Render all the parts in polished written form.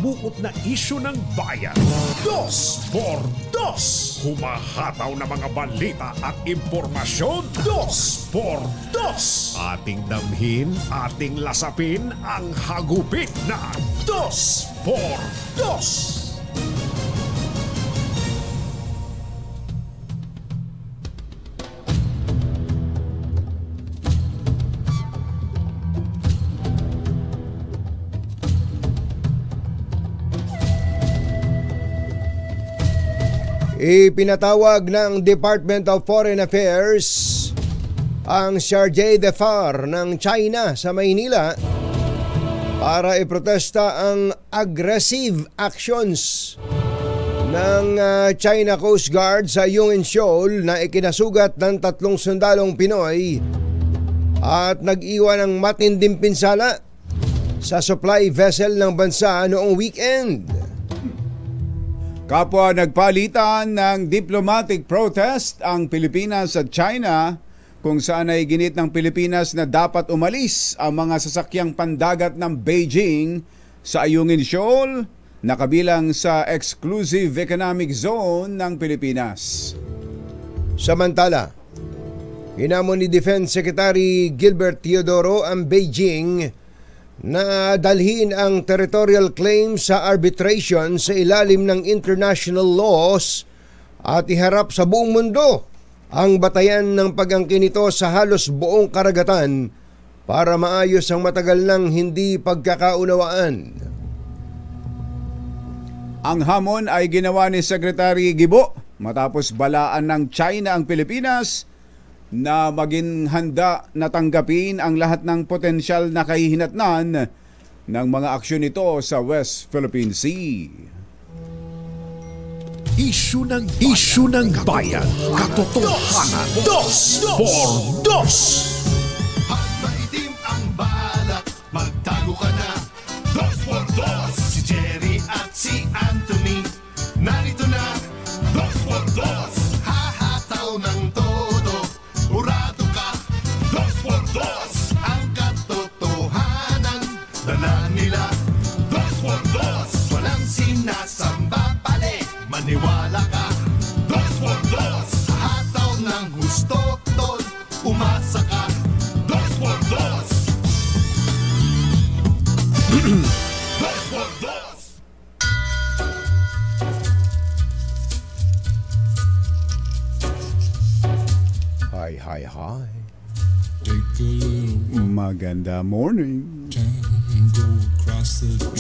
buot na isyu ng bayan. Dos por Dos! Humahataw na mga balita at impormasyon. Dos por Dos! Ating damhin, ating lasapin ang hagupit na Dos por Dos! Ipinatawag ng Department of Foreign Affairs ang Sergey Defar ng China sa Maynila para iprotesta ang aggressive actions ng China Coast Guard sa Yongin Shoal na ikinasugat ng 3 sundalong Pinoy at nag-iwan ng matinding pinsala sa supply vessel ng bansa noong weekend. Kapwa nagpalitan ng diplomatic protest ang Pilipinas at China kung saan ay ginit ng Pilipinas na dapat umalis ang mga sasakyang pandagat ng Beijing sa Ayungin Shoal na kabilang sa exclusive economic zone ng Pilipinas. Samantala, hinamon ni Defense Secretary Gilbert Teodoro ang Beijing na dalhin ang territorial claim sa arbitration sa ilalim ng international laws at iharap sa buong mundo ang batayan ng pag-angkin nito sa halos buong karagatan para maayos ang matagal nang hindi pagkakaunawaan. Ang hamon ay ginawa ni Secretary Gibo matapos balaan ng China ang Pilipinas na maging handa na tanggapin ang lahat ng potensyal na kahihinatnan ng mga aksyon nito sa West Philippine Sea. Isyu ng bayan, katotohanan. Dos por Dos! At maitim ang balak, magtago ka na. Dos por Dos! Si Jerry at si Anthony, narito na. Dos por Dos! Hahataw ng todo, urado ka. Dos por Dos! Ang katotohanan, dala nila. Dos por Dos! Walang sinasamba pali, maniwala ka. Dos por Dos! Hataw ng gusto, tol, umasa ka. Dos por Dos! Dos por Dos! Hi. Maganda morning.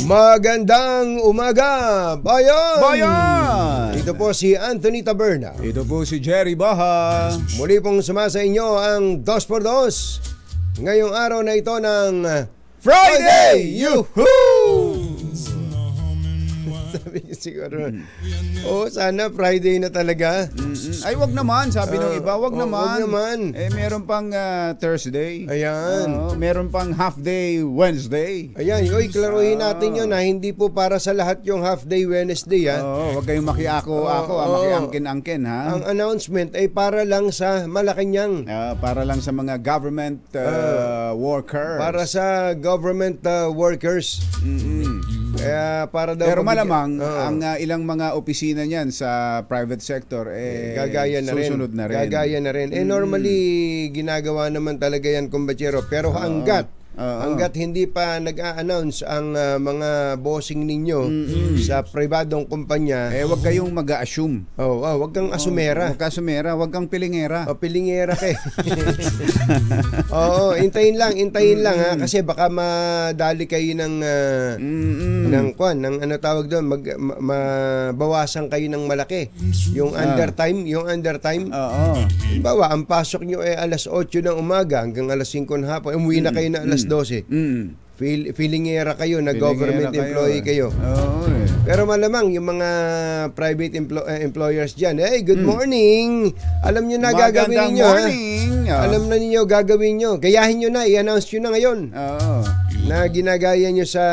Magandang umaga, bayan! Bayan! Ito po si Anthony Taberna. Ito po si Jerry Baha. Muli pong sumasa inyo ang Dos por Dos ngayong araw na ito ng Friday! Yuhuu! Sabi niya siguro, sana Friday na talaga. Ay, wag naman, sabi ng iba, wag Wag naman. Eh, meron pang Thursday. Ayan. Meron pang half day Wednesday. Ayan, klaruhin natin yun na hindi po para sa lahat yung half day Wednesday. Wag kayong makiako-ako, makiangkin-angkin, ha? Ang announcement ay para lang sa Malacanang. Para lang sa mga government workers. Para sa government workers. Kaya para daw pero malamang ang ilang mga opisina niyan sa private sector gagaya na susunod rin. na rin. Gagaya na rin. Normally ginagawa naman talaga yan, kumbachero. Pero hanggat hindi pa nag-a-announce ang mga bossing ninyo sa pribadong kumpanya, wag kayong mag-a-assume. Wag kang asumera. Wag kang asumera, wag kang pilingera. Pilingera ka. Hintayin lang ha, kasi baka madali kayo ng ano tawag doon, mabawasan kayo ng malaki. Yung undertime. Bawa, ang pasok nyo ay alas 8 ng umaga hanggang alas 5 ng hapon. Umuwi na kayo na alas 12. Feelingera kayo na government employee kayo. Pero malamang yung mga private employers dyan, good morning! Alam nyo na gagawin ninyo. Alam na ninyo gagawin nyo. Gayahin nyo na, i-announce nyo na ngayon. na ginagaya nyo sa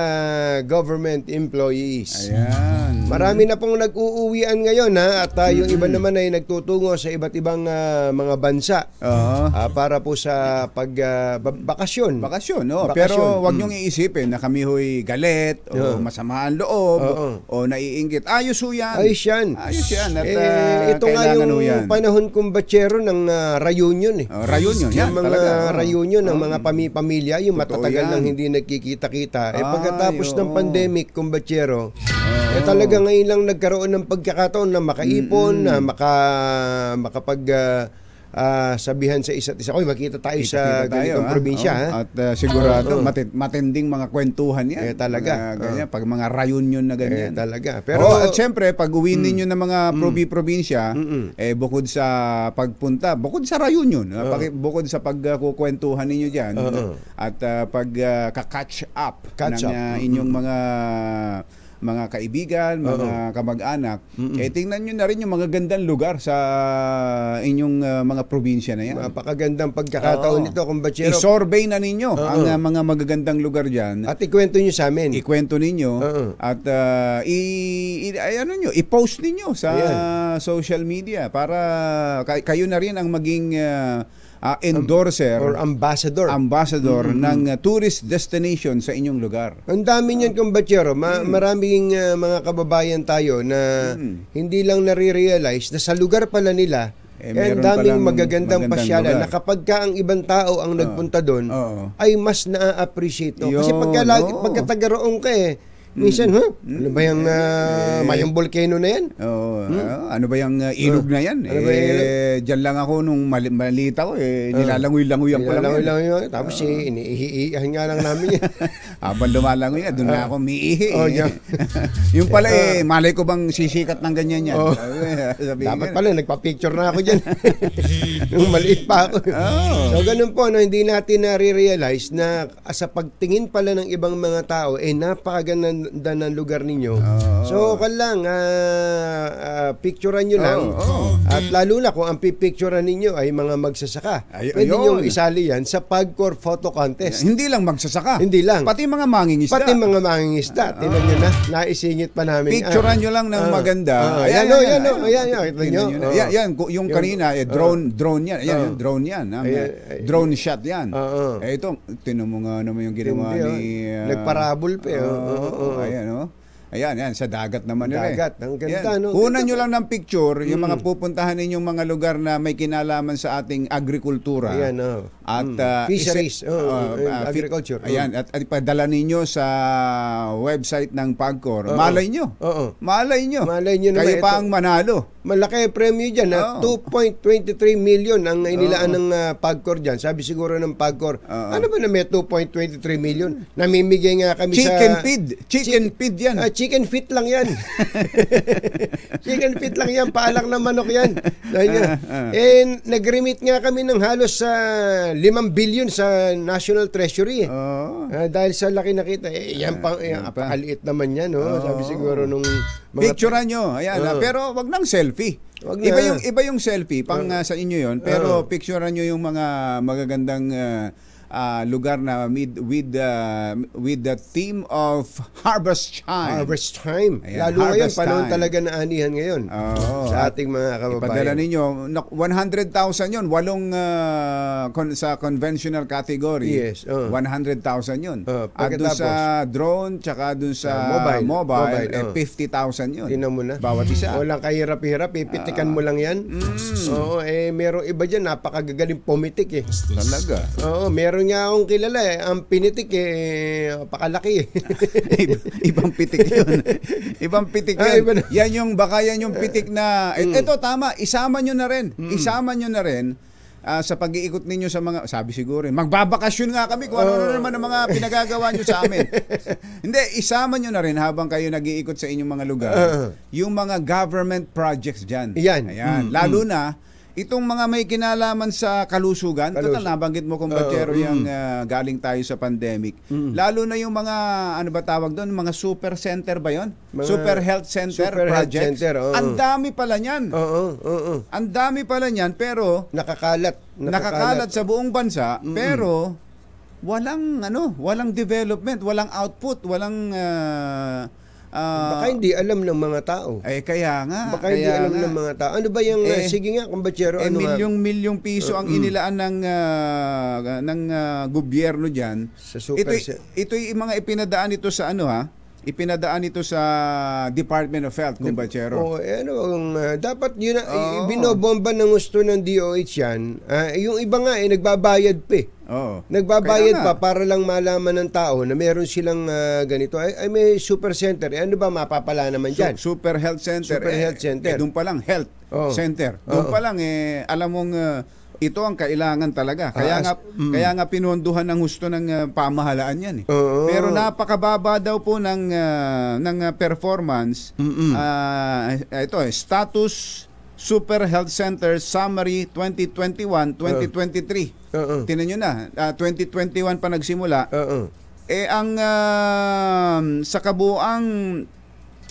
government employees. Ayan. Marami na pong nag-uuwian ngayon ha, at yung iba naman ay nagtutungo sa iba't ibang mga bansa Oo. para po sa bakasyon. Bakasyon, no? Bakasyon. Pero wag niyong iisipin na kami ho'y galit o masama ang loob o naiinggit. Ayos ho yan. Ayos yan. Ayos yan. At Ito nga kailangan ho yung yan. panahon kumbatsero ng reunion eh. Reunion, yan. Yung mga talaga. reunion ng mga pamilya, yung Totoo matatagal yan. nang hindi nagkikita-kita. Ay, Pagkatapos ng oo. pandemic, kumbatsero, talaga ngayon lang nagkaroon ng pagkakataon na makaipon, na makapag sabihan sa isa't isa, oy, makita tayo sa Kita-kita tayo, ganitong ha? probinsya. Ha? At sigurado matinding mga kwentuhan yan. Talaga. Ganyan, pag mga reunion na ganyan. Talaga. Pero Pero at syempre, pag uwi ninyo ng mga probinsya, bukod sa pagpunta, bukod sa reunion, bukod sa pagkukwentuhan ninyo dyan, at pagka-catch up ng inyong mga kaibigan, mga kamag-anak, tingnan nyo na rin yung mga gandang lugar sa inyong mga probinsya na yan. napakagandang pagkakataon nito, kumbatsero. I-survey na ninyo ang mga magagandang lugar dyan. At ikwento nyo sa amin. Ikwento ninyo at i-post ninyo sa social media para kayo na rin ang maging endorser Or ambassador. ng tourist destination sa inyong lugar. Ang dami niyan, kumbatsero. Maraming mga kababayan tayo na hindi lang nare-realize na sa lugar pala nila, ang meron daming palang magagandang pasyalan lugar. na kapag ka ang ibang tao ang nagpunta doon, ay mas na-appreciate. Kasi pagka taga-roong ka minsan, ano ba yung mayang volcano na yan? Ano ba yung ilog na yan? Ano ba yung ilog? Diyan lang ako nung malita ko, nilalangoy-langoyan ko lang yan. Tapos iniihihan nga lang namin yan. Habang lumalangoy na, doon na ako miihi. Yeah. Yung pala malay ko bang sisikat ng ganyan yan? Dapat pala, nagpa-picture na ako dyan. Nung maliit pa ako. So, ganun po, hindi natin nare-realize na sa pagtingin pala ng ibang mga tao, napakaganda ng lugar ninyo. So, picturean nyo lang. At lalo na kung ang pipicturean ninyo ay mga magsasaka. Pwede nyo isali yan sa Pagcor Photo Contest. Hindi lang magsasaka. Hindi lang. Pati mga mangingisda. Tingnan nyo na, naisingit pa namin. Picturean nyo lang ng maganda. Ayan. Kita nyo. Yan, yung kanina, drone yan. Ayan, drone yan. Drone shot yan. Ito, tinan mo nga naman yung ginawa ni... Nagparabol pa. Ayan, sa dagat naman nila. Dagat, ang ganda, no? Kunan nyo lang ng picture, yung mga pupuntahan ninyong mga lugar na may kinalaman sa ating agrikultura. Ayan, At fisheries, agriculture. Ayan, at ipadala ninyo sa website ng Pagcor. Malay nyo. Malay nyo naman kayo pa ang manalo. Malaki premyo dyan. 2.23 million ang inilaan ng Pagcor dyan. Sabi siguro ng Pagcor, ano ba na may 2.23 million? Namimigay nga kami Chicken feed yan. Chicken feet lang yan. Chicken feet lang yan. Paalang na manok yan. Nag-remit nga kami ng halos 5 billion sa National Treasury. Dahil sa laki nakita. Apakaliit naman yan. Sabi siguro nung picturean nyo. Ayan, pero wag nang selfie. Iba yung selfie pang sa inyo yon, pero picturean nyo yung mga magagandang lugar na with the theme of harvest time. Harvest time. Ayan, Lalo ngayon, harvest panahon time. talaga na anihan ngayon sa ating mga kababayan. Ipadala ninyo, 100,000 yun, 8 sa conventional category. Yes. 100,000 yun. At doon sa drone, tsaka doon sa mobile 50,000 yun. Tinan mo na. Bawat isa. Walang kahirap-hirap, pipitikan mo lang yan. Oo, merong iba dyan, napakagagaling pumitik Talaga. Oo, meron nga akong kilala ang pinitik pakalaki Ibang pitik yun. Ibang pitik yun. Yan yung pitik na, ito tama, isama nyo na rin. Isama nyo na rin sa pag-iikot ninyo sa mga, sabi siguro, magbabakasyon nga kami kung ano naman ang mga pinagagawa nyo sa amin. Hindi, isama nyo na rin habang kayo nag-iikot sa inyong mga lugar, yung mga government projects dyan. Ayan. Lalo na, itong mga may kinalaman sa kalusugan, total nabanggit mo kumbatsero yung galing tayo sa pandemic. Lalo na yung mga, ano ba tawag doon, mga super center ba yon? Super health center projects. Ang dami pala niyan. Ang dami pala niyan, pero nakakalat sa buong bansa, pero walang development, walang output, walang Baka hindi alam ng mga tao. Kaya nga. Baka hindi alam ng mga tao. Ano ba yung, sige nga, kumbatsero, ano nga? Milyong piso ang inilaan ng gobyerno diyan. Sa super Ito'y mga ipinadaan ito sa ipinadaan ito sa Department of Health, kumbatsero. Dapat yun, binobomba ng gusto ng DOH yan. Yung iba nga, nagbabayad pa eh. Nagbabayad pa para lang malaman ng tao na meron silang ganito. Ay may super center. Ano ba mapapala naman dyan? Super Health Center. Super Health Center. Doon pa lang, Health Center. Doon pa lang, alam mong ito ang kailangan talaga. Kaya nga pinondohan ng husto ng pamahalaan yan. Pero napakababa daw po ng performance. Ito Status Super Health Center Summary 2021-2023. Tingnan nyo na, 2021 pa nagsimula. Ang sa kabuuang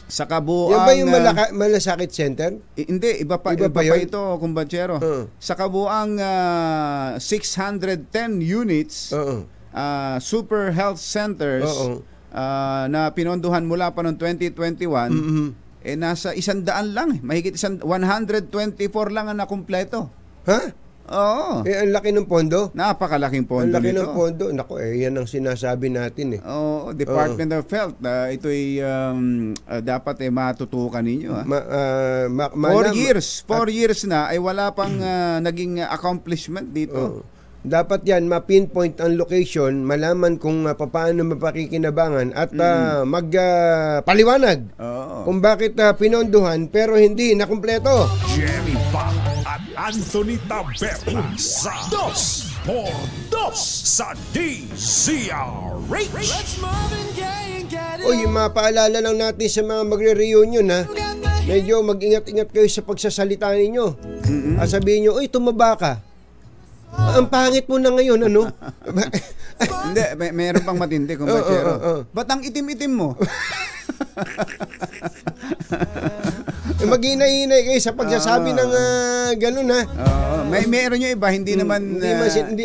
yan ba yung malasakit center? Hindi, iba pa ito, kumbatsero. Sa kabuuang 610 units, super health centers na pinondohan mula pa noong 2021, nasa 100 lang. Mahigit 124 lang ang nakumpleto. Ha? Oo. Ang laki ng pondo. Napakalaking pondo nito. Ang laki ng pondo. Naku, yan ang sinasabi natin eh. Department of Health. Ito'y dapat matutukan ninyo. 4 years na ay wala pang naging accomplishment dito. Dapat yan, ma-pinpoint ang location, malaman kung paano mapakikinabangan at magpaliwanag kung bakit pinondohan pero hindi nakumpleto. Jerry Bang at Anthony Taberna sa 2x2 sa DZRH. Uy, mapaalala lang natin sa mga magre-reunion ha. Medyo mag-ingat-ingat kayo sa pagsasalita ninyo. Sabihin nyo, uy, tumaba ka. Ang pangit mo na ngayon, ano? Hindi, mayroon pang matindi, kumbatsero. Ba't ang itim-itim mo? Maghinay-hinay kayo sa pagsasabi ng gano'n ha. Meron yung iba, hindi naman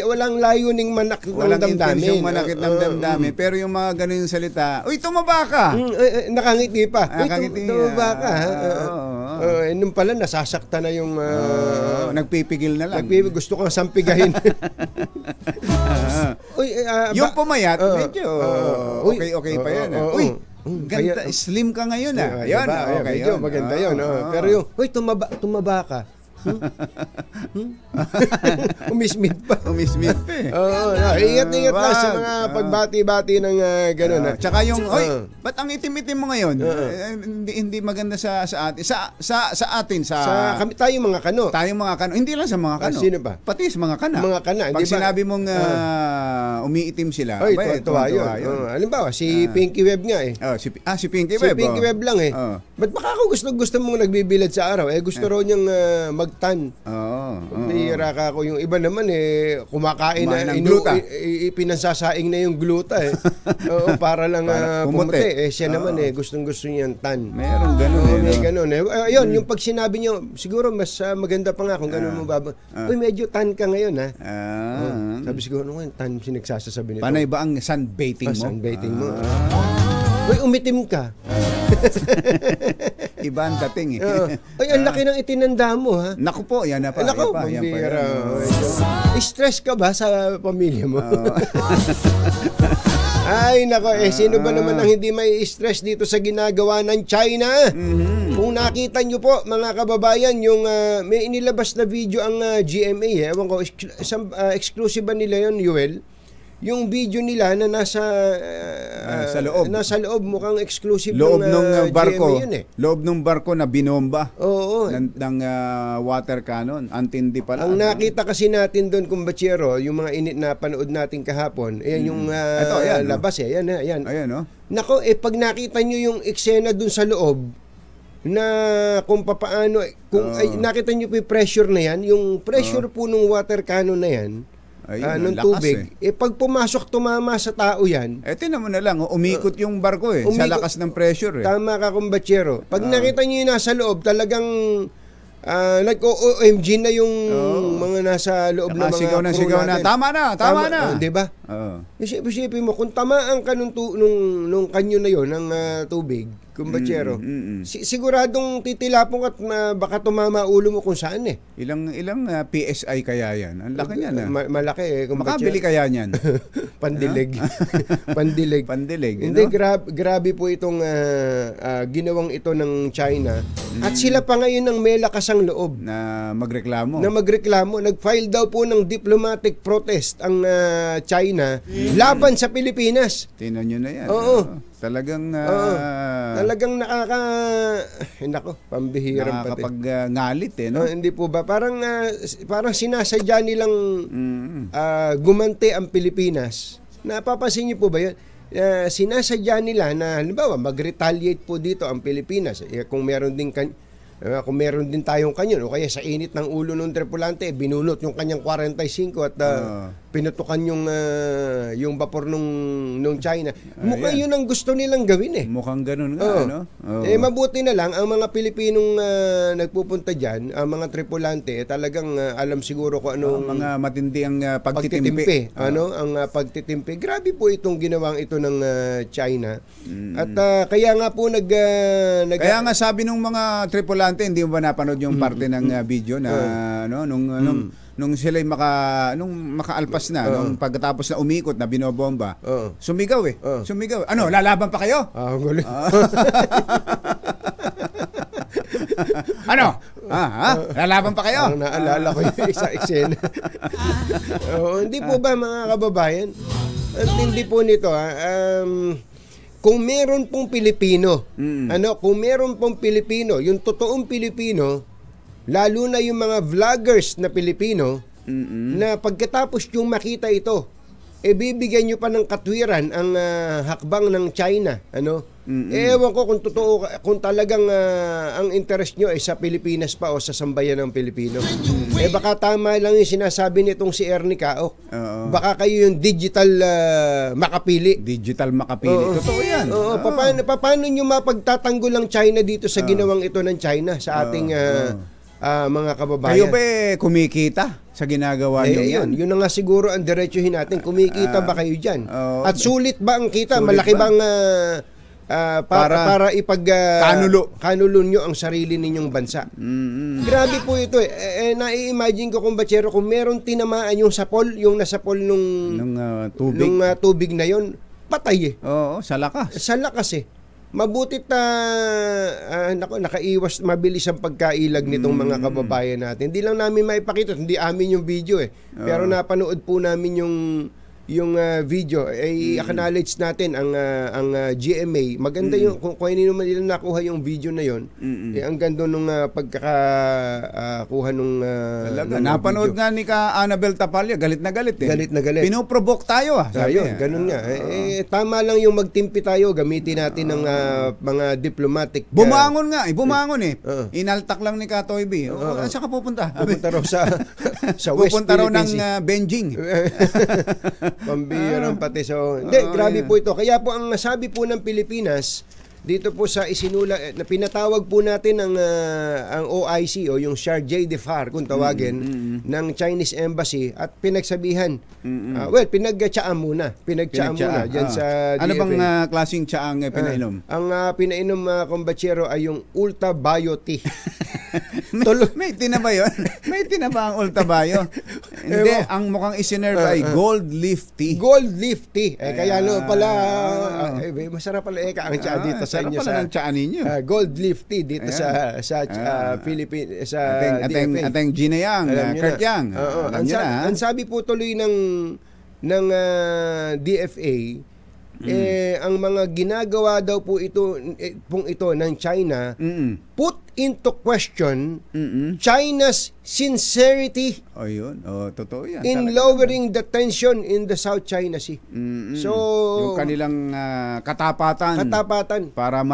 walang layuning manakit ng damdamin. Walang manakit ng damdamin. Pero yung mga gano'n yung salita, uy, tumaba ka! Nakangiti pa. Nakangiti. Tumaba ka. Nung pala, nasasakta na yung... nagpipigil na lang. Gusto kong sampigahin. Yung pumayat, medyo okay pa yan. Uy, ganda, slim ka ngayon Yan, okay yun. Maganda yun. Pero yung, uy, tumaba ka. Umismit pa. Ingat-ingat lang sa mga pagbati-bati ng gano'n. Tsaka yung, ba't ang itim-itim mo ngayon? Hindi maganda sa atin. Sa atin. Kami tayong mga kano. Tayong mga kano. Hindi lang sa mga kano. Sino ba? Pati sa mga kana. Mga kana. Pag sinabi mong umiitim sila. Oy, tuwa yun. Halimbawa, si Pinky Web nga eh. Si Pinky Web. Si Pinky Web lang eh. Ba't baka ako gusto mong nagbibilad sa araw? Gusto raw niyang tan. Bihira ka ako. Yung iba naman kumakain na pinansasaing na yung gluta para lang pumuti. Siya naman gustong-gusto niyang tan. Meron ganun. May ganun ayun, yung pag sinabi niyo, siguro mas maganda pa nga kung ganun mo uy, medyo tan ka ngayon ha. Sabi siguro yung tan sinagsasabi nito. Panay ba ang sunbathing mo? Sunbathing mo. Uy, umitim ka. Iba ang dating Ay, ang laki ng itinanda mo ha. Naku po, yan na pa. Naku, stress ka ba sa pamilya mo? Ay, nako, sino ba naman ang hindi may stress dito sa ginagawa ng China? Kung nakita nyo po, mga kababayan, yung may inilabas na video ang GMA, ewan ko, exclusive ba nila yun, Yuel? Yung video nila na nasa loob mukhang exclusive ng barko. GMA yun Loob ng barko na binomba. Oo. ng water cannon. Antindi pala. Ang nakita kasi natin doon, kumbatsero, yung mga na panood natin kahapon, ayan yung labas Ayan. Ayan, Nako, pag nakita nyo yung eksena doon sa loob, na kung papaano, nakita nyo po yung pressure na yan, yung pressure po ng water cannon na yan, ng tubig, pag pumasok, tumama sa tao yan. Tinan mo na lang, umikot yung barko sa lakas ng pressure. Tama ka, kumbatsero. Pag nakita nyo yung nasa loob, talagang Like OMG na yung mga nasa loob ng mga Sigaw na crew sigaw na. natin. Tama na. Di ba? Oo. Isipin mo, kung tamaan ka nung kanyo na yon ng tubig, kumbatsero, siguradong titilapon ka at baka tumama ulo mo kung saan eh. Ilang PSI kaya yan? Ang laki niyan. Malaki eh. Makabili kaya niyan? Pandilig. Pandilig. Pandilig. Hindi, grabe po itong ginawang ito ng China. At sila pa ngayon ang may lakas ang loob. Na magreklamo. Nag-file daw po ng diplomatic protest ang China laban sa Pilipinas. Tingnan nyo na yan. Oo. Talagang talagang nako, pambihirang pati. Nakakapag-ngalit eh, no? Hindi po ba? Parang sinasadya nilang gumanti ang Pilipinas. Napapansin niyo po ba yun? Sinasadya nila na halimbawa mag-retaliate po dito ang Pilipinas. Kung meron din tayong kanyon o kaya sa init ng ulo ng tripulante, binunot yung kanyang 45 at pinutukan yung vapor nung China. Mukhang yun ang gusto nilang gawin eh. Mukhang ganun nga, no? Mabuti na lang ang mga Pilipinong nagpupunta dyan, ang mga tripulante, talagang alam siguro kung anong mga matindi ang pagtitimpi. Ang pagtitimpi. Grabe po itong ginawang ito ng China. At kaya nga po kaya nga sabi nung mga tripulante, hindi mo ba napanood yung parte ng video na nung sila makaalpas na, nung pagkatapos na umikot na binobomba, sumigaw eh. Sumigaw. Ano, lalaban pa kayo? Gulit. Ano? Lalaban pa kayo? Naalala ko yung isang eksena. Hindi po ba mga kababayan? Ang hindi po nito kung meron pong Pilipino, kung meron pong Pilipino, yung totoong Pilipino, lalo na yung mga vloggers na Pilipino, na pagkatapos yung makita ito, bibigyan nyo pa ng katwiran ang hakbang ng China, ewan ko kung totoo, kung talagang ang interest nyo ay sa Pilipinas pa o sa sambayan ng Pilipino. Baka tama lang yung sinasabi nitong si Ernie Kaok. Baka kayo yung digital makapili. Totoo yan. Paano nyo mapagtatanggol ang China dito sa ginawang ito ng China sa ating mga kababayan? Kayo ba kumikita sa ginagawa nyo yan? Yun na nga siguro ang diretsuhin natin. Kumikita ba kayo dyan? At sulit ba ang kita? Malaki bang para kanulo nyo ang sarili ninyong bansa? Grabe po ito eh. Nai-imagine ko kung batsero, kung meron tinamaan yung sapol, yung nasapol nung tubig na yon, patay eh. Oo, sa lakas. Sa lakas eh. Mabutit nakaiwas mabilis ang pagkailag nitong mga kababayan natin. Hindi lang namin maipakita, hindi amin yung video eh. Pero napanood po namin yung video, acknowledge natin ang GMA. Maganda yung kung hindi naman nila nakuha yung video na yon. Ang ganda nung pagkakakuha nung napanood nga ni ka Annabel Tapalya, galit na galit eh. Galit na galit. Pinoprovoke tayo sabi niya. Ganun nga. Tama lang yung magtimpi tayo, gamitin natin ng mga diplomatic. Bumangon eh. Inaltak lang ni Katoy B. Saan ka pupunta? Pupunta raw sa West pupunta raw ng Philippines. Beijing. Pambihirang pati. Grabe po ito. Kaya po ang nasabi po ng Pilipinas dito po sa na pinatawag po natin ang OIC o yung Chargé d'Affaires kung tawagin ng Chinese Embassy at pinagsabihan. Pinagtsaam muna diyan sa DFA. Ano bang klaseng tsaang pinainom? Ang pinainom kumbatsero ay yung Ulta Bio Tea. May tinaba yun? May tinaba ang Ulta Bio? Hindi, ang mukhang isinerve ay Gold Leaf Tea. Gold Leaf Tea. Kaya pala masarap pala ang tsa dito sa inyo sa ng tsa ninyo. Gold Leaf Tea dito sa Philippines, sa DFA. Ateng Gina Yang, Kurt Yang. Ang sabi po tuloy ng DFA, ang mga ginagawa daw po ito ng China, put into question China's sincerity totoo yan. in lowering the tension in the South China Sea. So, yung kanilang katapatan para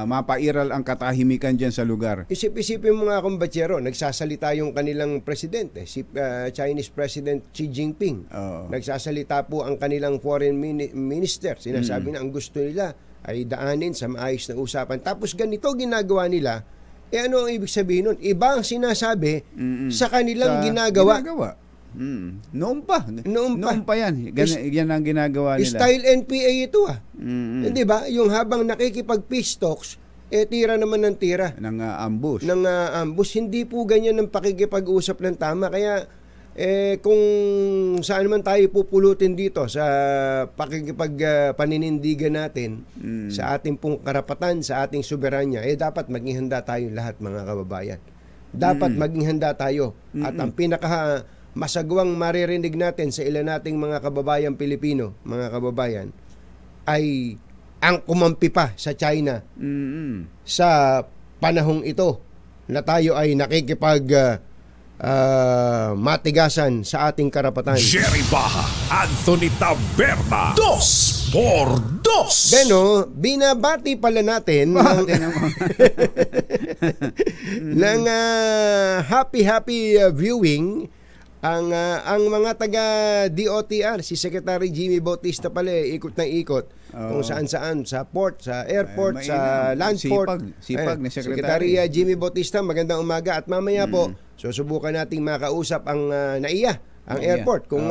mapairal ang katahimikan dyan sa lugar. Isip-isipin mo nga kumbatsero, nagsasalita yung kanilang presidente, si Chinese President Xi Jinping. Nagsasalita po ang kanilang foreign minister. Sinasabi na ang gusto nila ay daanin sa maayos na usapan. Tapos ganito ginagawa nila, Ano ang ibig sabihin nun? Iba ang sinasabi sa kanilang ginagawa. Noon pa yan. Yan ang ginagawa nila. Style NPA ito Hindi ba? Yung habang nakikipag-peace talks, tira naman ng tira. Ng ambush. Ambush. Hindi po ganyan ang pakikipag-usap ng tama. Kaya kung saan man tayo pupulutin dito sa pakikipag-paninindigan natin sa ating pong karapatan, sa ating soberanya, dapat maging handa tayo lahat, mga kababayan. Dapat maging handa tayo. At ang pinaka masagwang maririnig natin sa ilan nating mga kababayan Pilipino, mga kababayan, ay ang kumampi pa sa China sa panahong ito na tayo ay nakikipag matigasan sa ating karapatan. Jerry Baha, Anthony Taberna, 2x2. Beno, binabati pala natin ng happy viewing ang mga taga DOTR. Si Secretary Jimmy Bautista pala ikot na ikot kung saan-saan, sa port, sa airport, sa land port. Sipag ni Secretary Jimmy Bautista, magandang umaga. At mamaya po, susubukan nating makausap ang NAIA, ang airport, kung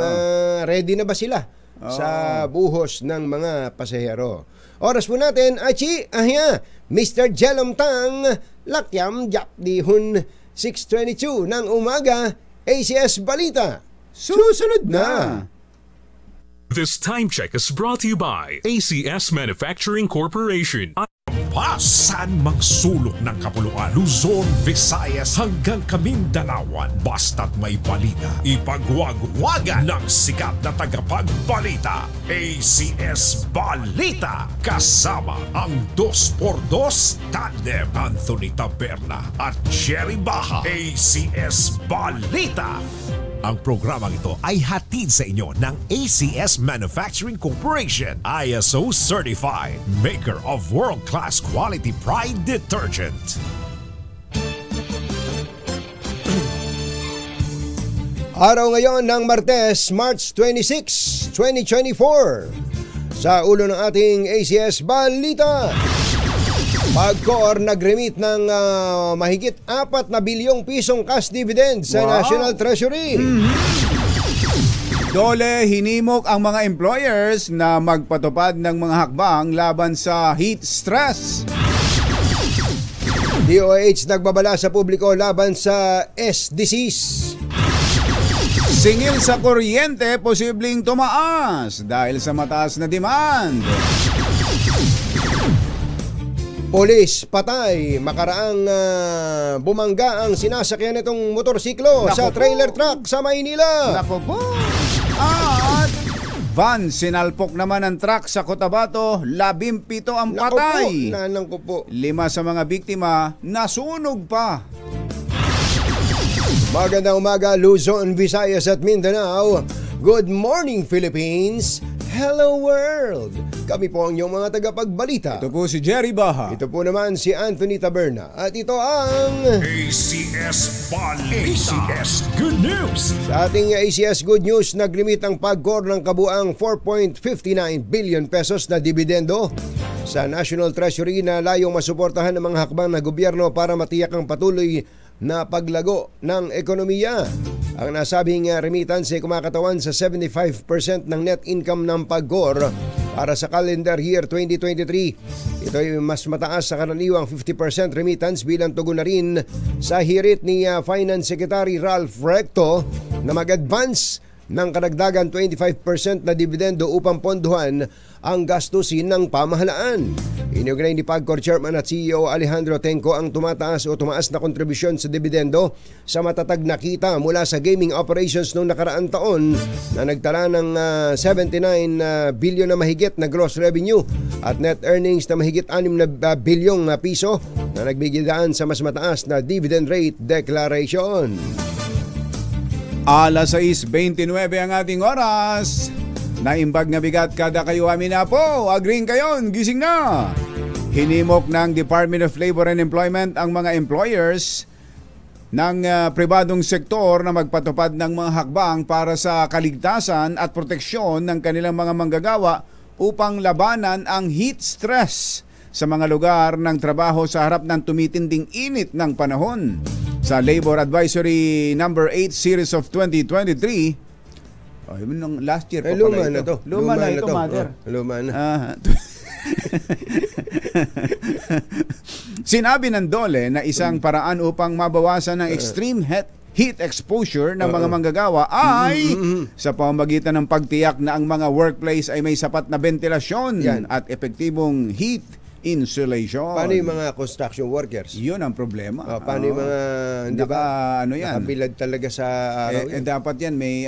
ready na ba sila sa buhos ng mga pasahero. Oras po natin, Mr. Jelom Tang, Lakyam Japdihun, 6:22 ng umaga, ACS Balita. Susunod na! This time check is brought to you by ACS Manufacturing Corporation. Saan magsulok ng kapuluan, Luzon, Visayas hanggang Kamindalawan. Basta't may balita, ipagwagwagan ng sikat na tagapagbalita. ACS Balita, kasama ang 2x2 tandem Anthony Taberna at Jerry Baha. ACS Balita. Ang programang ito ay hatid sa inyo ng ACS Manufacturing Corporation, ISO Certified, maker of world-class quality Pride detergent. Araw ngayon ng Martes, March 26, 2024. Sa ulo ng ating ACS Balita, PAGCOR nag-remit ng mahigit 4 na bilyong pisong cash dividend sa National Treasury. Dole, hinimok ang mga employers na magpatupad ng mga hakbang laban sa heat stress. DOH nagbabala sa publiko laban sa disease. Singil sa kuryente posibleng tumaas dahil sa mataas na demand. Polis, patay, makaraang bumangga ang sinasakyan nitong motorsiklo sa trailer truck sa Maynila. Nako po. At van, sinalpok naman ang truck sa Cotabato, 17 ang patay. Nanang ko po. 5 sa mga biktima, nasunog pa. Magandang umaga, Luzon, Visayas at Mindanao. Good morning, Philippines. Hello world! Kami po ang inyong mga tagapagbalita. Ito po si Jerry Baha. Ito po naman si Anthony Taberna. At ito ang ACS Balita. ACS Good News. Sa ating ACS Good News, naglimit ang PAGCOR ng kabuang 4.59 billion pesos na dividendo sa National Treasury na layong masuportahan ng mga hakbang na gobyerno para matiyak ang patuloy na paglago ng ekonomiya. Ang nasabing remittance ay kumakatawan sa 75% ng net income ng PAGCOR para sa calendar year 2023. Ito ay mas mataas sa karaniwang 50% remittance bilang tugon na rin sa hirit ni Finance Secretary Ralph Recto na mag-advance ng karagdagan 25% na dividendo upang ponduhan ang gastusin ng pamahalaan. Inugnay ni PAGCOR Chairman at CEO Alejandro Tenco ang tumaas na kontribusyon sa dividendo sa matatag na kita mula sa gaming operations noong nakaraang taon na nagtala ng 79 bilyon na mahigit na gross revenue at net earnings na mahigit 6 na bilyong piso na nagbigidaan sa mas mataas na dividend rate declaration. Alas 6:29 ang ating oras. Naimbag na bigat kada kayo amin na po. Agreeing kayo, gising na. Hinimok ng Department of Labor and Employment ang mga employers ng pribadong sektor na magpatupad ng mga hakbang para sa kaligtasan at proteksyon ng kanilang mga manggagawa upang labanan ang heat stress sa mga lugar ng trabaho sa harap ng tumitinding init ng panahon. Sa Labor Advisory number 8 series of 2023, last year pa luma pala na ito. to. Luma na ito, to. mother. Luma na. Sinabi ng DOLE na isang paraan upang mabawasan ng extreme heat exposure ng mga manggagawa ay sa pamamagitan ng pagtiyak na ang mga workplace ay may sapat na ventilasyon Yan. at epektibong heat insulation. Paano yung mga construction workers? Yun ang problema. Paano yung mga, hindi ba? Yan? Nakabilad talaga sa araw yan. Dapat yan may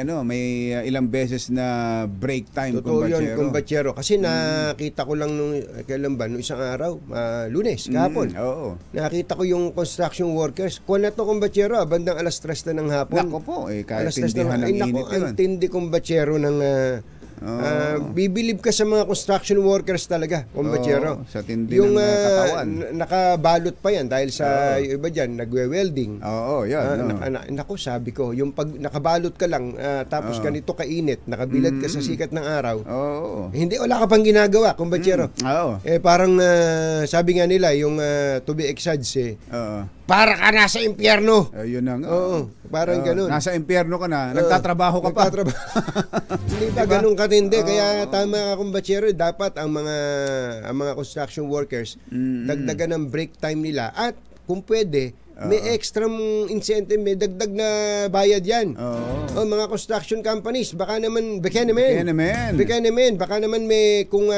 ilang beses na break time. Totoo yun, kumbatsero. Kasi nakita ko lang nung isang araw, Lunes, kahapon. Oo. Nakita ko yung construction workers. Kung na to kumbatsero, bandang alas 3 na ng hapon. Nako po, kahit alas 3 tindihan ng init yun. Ang tindi kumbatsero ng... bibilib ka sa mga construction workers talaga, kumbatsero. Sa tindi yung, ng katawan. Nakabalot pa yan dahil sa iba dyan, nagwe-welding. Oo, yan. Naku, sabi ko, yung pag nakabalot ka lang, tapos ganito kainit, nakabilad ka sa sikat ng araw, hindi, wala ka pang ginagawa, kumbatsero. Parang sabi nga nila, yung to be exage, para ka nasa impyerno. Yun ang. Oo, parang ganun. Nasa impyerno ka na, nagtatrabaho ka pa. Hindi ba ganun katindi? Kaya tama ka kumbatsero, dapat ang mga construction workers dagdagan ng break time nila at kung pwede, may extra incentive, may dagdag na bayad yan. Mga construction companies, baka naman baka naman may kung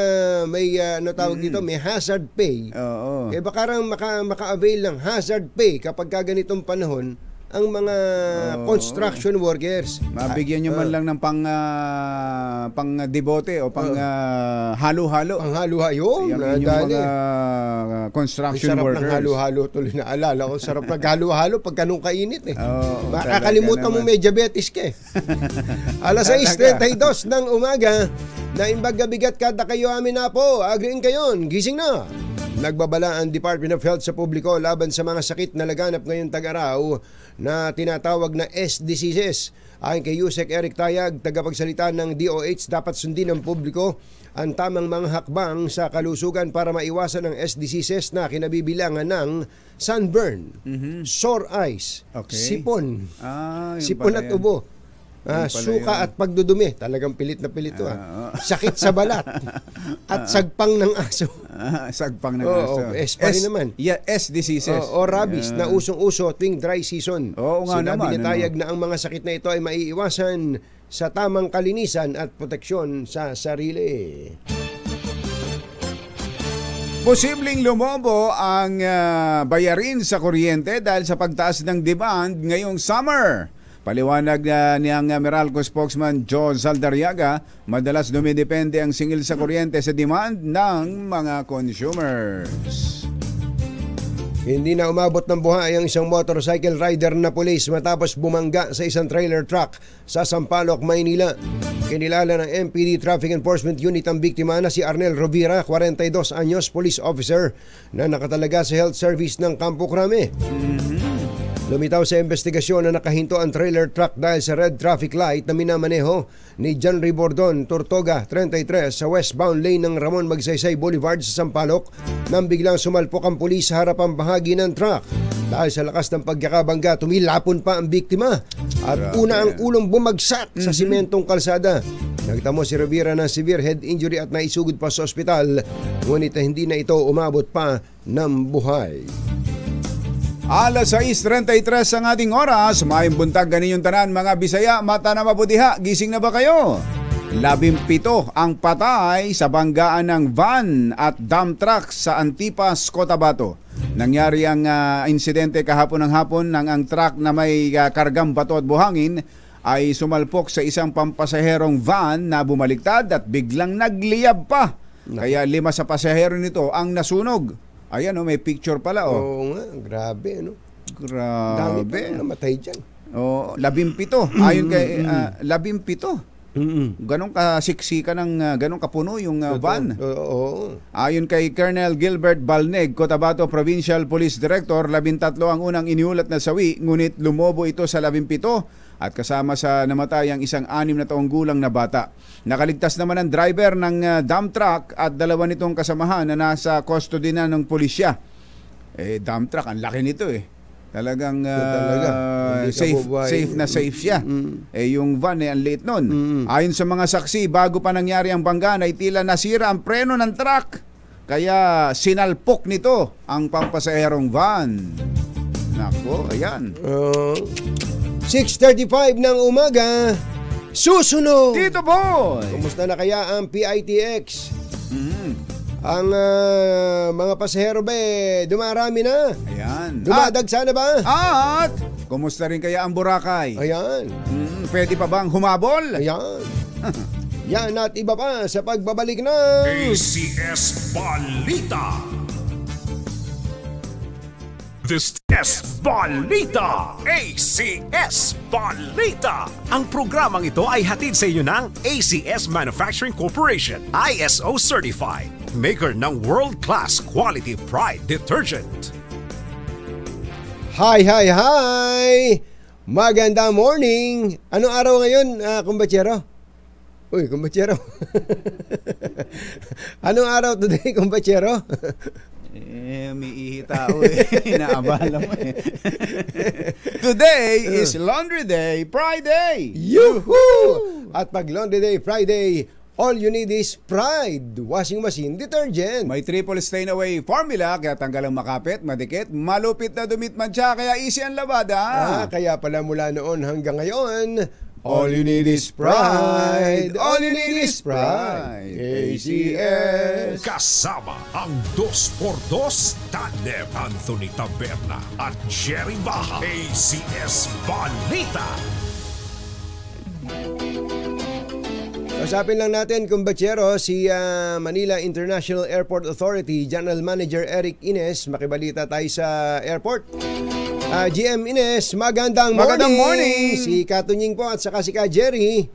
may tawag dito, may hazard pay. Baka rang maka-avail ng hazard pay kapag ganitong panahon ang mga construction workers. Mabigyan nyo man lang ng pang debote o pang halo-halo. Ang halo-halo. Yung mga construction workers. Sarap ng halo-halo tuloy na alala ko. Sarap ng halo-halo pag ganun kainit eh. Makakalimutan mo may diabetes ka eh. Alas 6:32 ng umaga na imbaga bigat kada kayo amin na po. Agriin kayon. Gising na. Nagbabala ang Department of Health sa publiko laban sa mga sakit na laganap ngayong tag-araw na tinatawag na SDCs. Ayon kay Yusek Eric Tayag, tagapagsalita ng DOH, dapat sundin ng publiko ang tamang mga hakbang sa kalusugan para maiwasan ang SDCs na kinabibilangan ng sunburn, sore eyes, sipon, at ubo. Suka at pagdudumi, talagang pilit na pilit to. Sakit sa balat at sagpang ng aso. Sagpang ng aso. Pa rin naman. S diseases. O rabies na usong-uso tuwing dry season. Sinabi ni Tayag na ang mga sakit na ito ay maiiwasan sa tamang kalinisan at proteksyon sa sarili. Posibleng lumobo ang bayarin sa kuryente dahil sa pagtaas ng demand ngayong summer. Paliwanag niyang Meralco spokesman Joe Zaldarriaga, madalas dumidepende ang singil sa kuryente sa demand ng mga consumers. Hindi na umabot ng buhay ang isang motorcycle rider na pulis matapos bumangga sa isang trailer truck sa Sampaloc, Maynila. Kinilala ng MPD Traffic Enforcement Unit ang biktima na si Arnel Rovira, 42 anyos, police officer na nakatalaga sa health service ng Campo Crame. Lumitaw sa investigasyon na nakahinto ang trailer truck dahil sa red traffic light na minamaneho ni John Ribordon Tortoga, 33, sa westbound lane ng Ramon Magsaysay Boulevard sa Sampaloc nang biglang sumalpok ang pulis sa harapang bahagi ng truck. Dahil sa lakas ng pagkakabangga, tumilapon pa ang biktima at una ang ulong bumagsak sa simentong kalsada. Nagtamo si Rivera ng severe head injury at naisugod pa sa ospital, ngunit hindi na ito umabot pa ng buhay. Alas 6:33 ang ating oras. Mayong buntag ganiyong tanan mga Bisaya, mata na mabutiha. Gising na ba kayo? 17 ang patay sa banggaan ng van at dump truck sa Antipas, Cotabato. Nangyari ang insidente kahapon ng hapon nang ang truck na may kargang bato at buhangin ay sumalpok sa isang pampasaherong van na bumaliktad at biglang nagliyab pa. Kaya 5 sa pasahero nito ang nasunog. Ayan, may picture pala. Oo nga, grabe. Dami pa namatay dyan. 17. Ayon kay 17. Ganong kasiksikan ng ganong kapuno yung van. Oo. Ayon kay Colonel Gilbert Balneg, Cotabato Provincial Police Director, 13 ang unang iniulat na sawi, ngunit lumobo ito sa 17 at kasama sa namatay ang isang 6 na taong gulang na bata. Nakaligtas naman ang driver ng dump truck at 2 nitong kasamahan na nasa custody na ng pulisya. Dump truck, ang laki nito Talagang safe na safe siya. Yung van ang liit nun. Ayon sa mga saksi, bago pa nangyari ang banggaan ay tila nasira ang preno ng truck. Kaya sinalpok nito ang pampasaherong van. Nako, ayan. 6:35 ng umaga. Susunod! Tito Boy! Kumusta na kaya ang PITX? Ang mga pasahero ba dumarami na? Ayan. Dumadagsa na ba? At kumusta rin kaya ang Boracay? Ayan. Pwede pa bang humabol? Ayan. Yan at iba pa sa pagbabalik ng ACS Balita. This is Balita! ACS Balita! Ang programang ito ay hatid sa inyo ng ACS Manufacturing Corporation, ISO Certified, maker ng world-class quality Pride Detergent. Hi! Magandang morning! Anong araw ngayon, kumbatsero? Uy, kumbatsero. Anong araw today, kumbatsero? May ihi tao Inaabala mo Today is Laundry Day Friday! Yuhu! At pag Laundry Day Friday, all you need is Pride Washing Machine Detergent. May triple stain away formula, kaya tanggal ang makapit, madikit, malupit na dumit mancha, kaya easy ang labada. Kaya pala mula noon hanggang ngayon, all you need is Pride. All you need is Pride. ACS. Kasama ang 2x2 Tandem Anthony Taberna at Jerry Baha. ACS Balita. Kasapin lang natin, kumbatsero, si Manila International Airport Authority General Manager Eric Ines. Makibalita tayo sa airport. GM Ines, magandang morning. Si Katunying po at saka si Ka Jerry.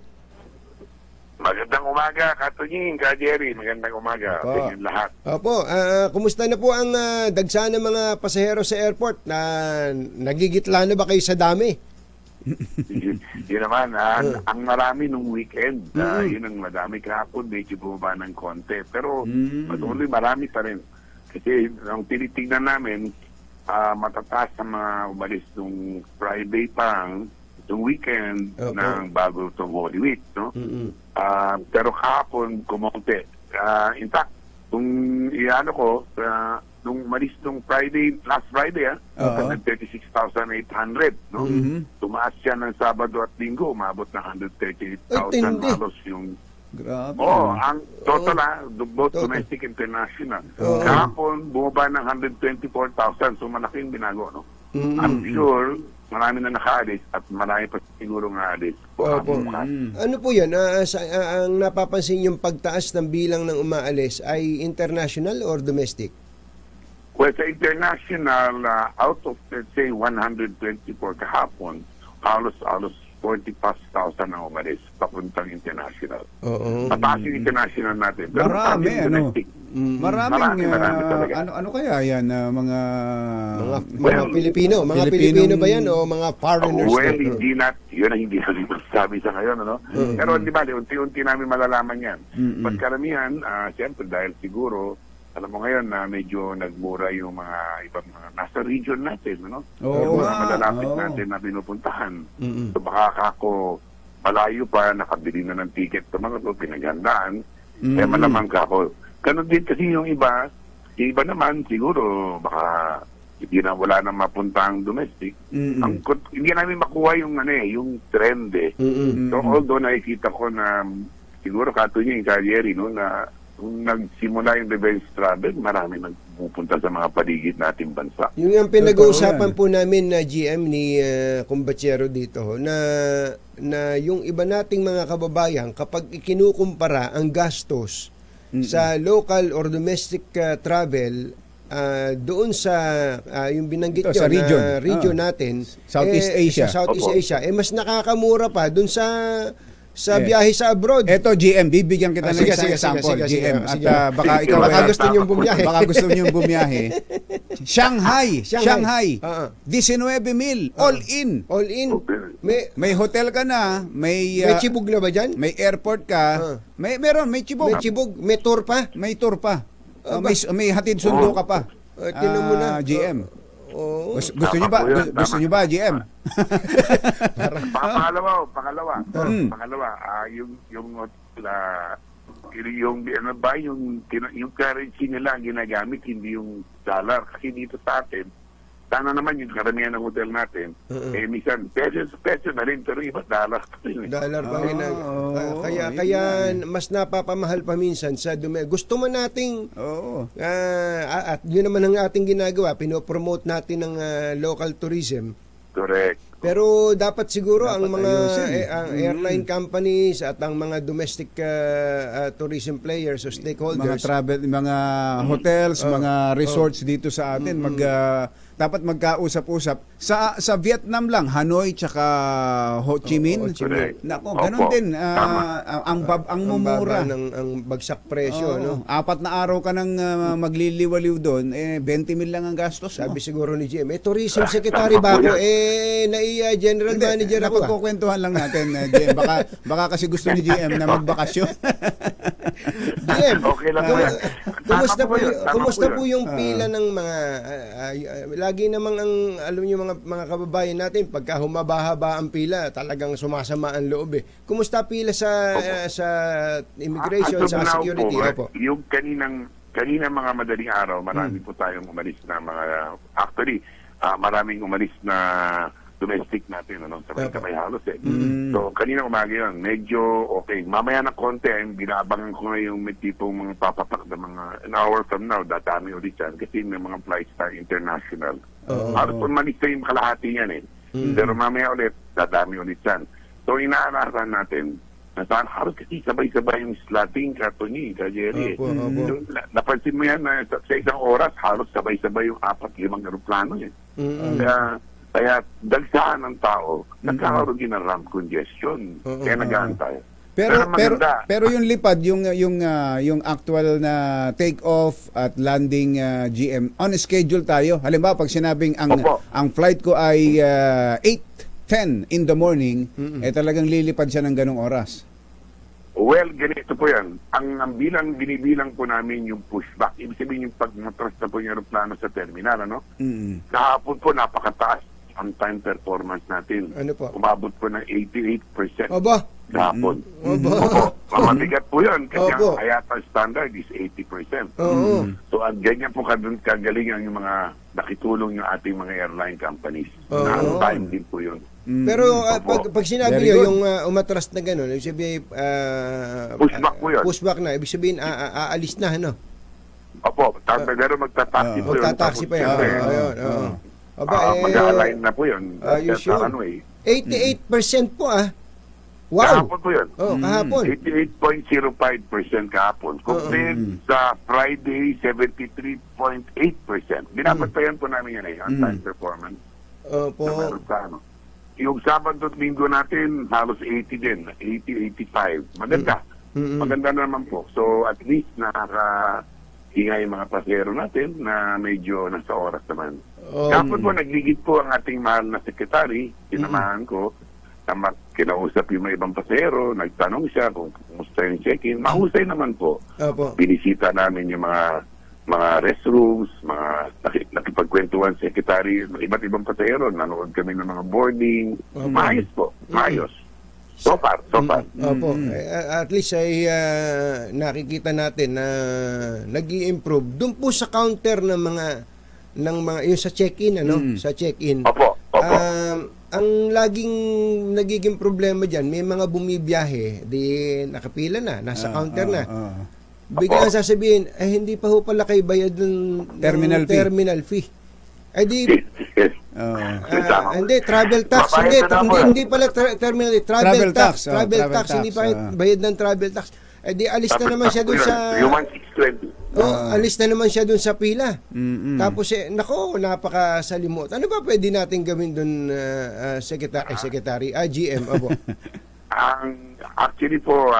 Magandang umaga, Katunying, Ka Jerry. Magandang umaga. Tingin lahat. Opo, kumusta na po ang dagsa ng mga pasahero sa airport? Nagigitla na ba kayo sa dami? Yun naman, ang marami nung weekend. Yun ang madami kahapon, medyo bumaba ng konti. Pero patuloy marami pa rin. Kasi ang tinitingnan namin, matataas sa mga umalis nung Friday pang itong weekend ng bago itong Holy Week, no? Pero kahapon kumonte. In fact, kung iano ko, nung umalis nung Friday, last Friday, 136,800, no? Tumaas siya ng Sabado at Linggo, umabot na 138,000 halos yung grabe. Ang total both domestic and international. Kahapon, bumaba ng 124,000. So, malaking binago, no? I'm sure, marami na nakaalis at marami pa siguro nakaalis. Ano po yan? Ang napapansin yung pagtaas ng bilang ng umaalis ay international or domestic? Well, sa international, out of, let's say, 124 kahapon, halos 40,000 ang umalis papuntang international. Mataas yung international natin. Pero marami, marami talaga. Ano kaya yan? Mga Pilipino. Mga Pilipino ba yan o mga foreigners? Well, yun ang hindi namin masasabi sa ngayon. Ano? Pero di ba, unti-unti namin malalaman yan. But karamihan, siyempre dahil siguro, alam mo ngayon na medyo nagmura yung mga ibang mga nasa region natin, no? Mga malalapit natin na pinupuntahan. So baka ako malayo pa, nakabili na ng ticket sa mga ito, pinaghandaan, kaya malamang ka ako. Ganun din kasi yung iba naman siguro baka hindi na wala nang mapuntang domestic. Hindi namin makuha yung yung trend So although nakikita ko na siguro Katunying, Ka Jerry, no, na kung nagsimula yung revenge travel, marami nagpupunta sa mga paligid nating bansa. Yung ang pinag-uusapan po namin na GM ni kumbatsero dito na yung iba nating mga kababayan kapag ikinukumpara ang gastos sa local or domestic travel doon sa yung binanggit nyo sa region natin Southeast Asia. sa Southeast Asia mas nakakamura pa doon sa sa biyahe sa abroad. Eto GM, bibigyan kita ng isang example, GM. Sige. At baka ikaw Baka gusto niyong bumiyahe. Baka gusto niyong bumiyahe. Shanghai. 19,000 all in. All in. May hotel ka na, may May chibog na ba dyan? may airport ka, may chibog. May chibog, may tour pa. May tour pa. May hatid sundo ka pa. Tingnan mo na. GM. Oo. Gusto niyo ba? Gusto niyo ba, GM? Pangalawa, yung currency nila ang ginagamit, hindi yung dollar. Kasi dito sa atin, sana naman yung karamihan ng hotel natin, minsan peso na rin, pero iba dollar pa rin. Dollar pa rin. Kaya mas napapamahal pa minsan sa gusto mo nating at yun naman ang ating ginagawa, pinopromote natin ng local tourism. Correct. Pero dapat siguro ang mga ayusin. airline companies at ang mga domestic tourism players o stakeholders, mga hotels, mga resorts dito sa atin dapat magkausap-usap sa Vietnam lang, Hanoi tsaka Ho Chi Minh. Nako, ganun din ang mumura ang bagsak presyo, no. 4 na araw ka nang magliliwaliw doon, 20,000 lang ang gastos mo. Sabi siguro ni GM, tourism secretary ba ako? General manager ako. Napagkukwentuhan lang natin, GM. Baka kasi gusto ni GM na magbakasyon. GM, okay lang. kumusta po yung pila ng mga lagi namang alam niyo mga kababayan natin, pagka humaba-haba ang pila, talagang sumasama ang loob eh. Kumusta pila sa immigration, sa security? Yung kaninang mga madaling araw, marami po tayong umalis na maraming umalis na domestic natin, sabay halos eh. So, kanina umaga yun, medyo okay. Mamaya na konti, binabangan ko na yung may tipong mga papatak na mga an hour from now, dadami ulit yan kasi may mga flights tayo international. Halos umalis na yung kalahati yan eh. Pero mamaya ulit, dadami ulit yan. So, inaarasan natin, halos kasi sabay-sabay yung slating katuni, Jerry. Napansin mo yan na sa isang oras, halos sabay-sabay yung 4-5 aeroplano eh. Kaya dagsaan ng tao, nagkakaroon din ng ramp congestion. Kaya nag-aantay. Pero yung lipad, yung actual na take off at landing, GM, on schedule tayo. Halimbawa, pag sinabing ang flight ko ay 8:10 in the morning, talagang lilipad siya ng ganong oras. Well, ganito po yan. Ang binibilang po namin yung pushback. Ibig sabihin yung pag matras na po yung aeroplano sa terminal, kahapon po napakataas ang time performance natin. Ano po? Umabot po ng 88%. Aba? Kahapon. Mamabigat po yun kasi ang IATA standard is 80%. So, ang ganyan po kagalingan yung mga nakitulong yung ating mga airline companies. Na time din po yun. Pero pag sinabi niyo yung umatras na gano'n, ibig sabihin pushback po yun. Pushback na, ibig sabihin aalis na, ano? Opo, pero magtataxi po yun. Magtataxi pa yun. Mag-align na po yun. Sure. 88% po Wow! Kahapon po yun. Kahapon. 88.05% kahapon. Compared sa Friday, 73.8%. Binabatayan po namin yan on time performance. Yung Sabado at Linggo natin, halos 80 din. 80-85. Maganda. Maganda naman po. So, at least nakakahinga yung mga pasero natin na medyo nasa oras naman. Kapag po, nagligid po ang ating mahal na sekretary, sinamahan ko, kinausap yung mga ibang pasero, nagtanong siya kung kumusta yung check-in. Mahusay naman po. Binisita namin yung mga restrooms, nakipagkwentuhan secretary, iba't ibang pasero, nanood kami ng mga boarding. Maayos po, maayos. So far. At least ay nakikita natin na nag-i-improve doon po sa counter ng mga yung sa check-in, sa check-in. Opo. Ang laging nagiging problema diyan, may mga bumibiyahe, di nakapila na, nasa counter na. Biglang sasabihin, hindi pa ho pala kayo bayad ng terminal fee. Ay di hindi, travel tax. Hindi pala terminal fee, travel tax. Hindi pa bayad ng travel tax. Eh di alis na naman siya doon sa alis na naman siya doon sa pila. Tapos napakasalimot. Ano ba pwede nating gawin doon, secretary GM abo? Actually po,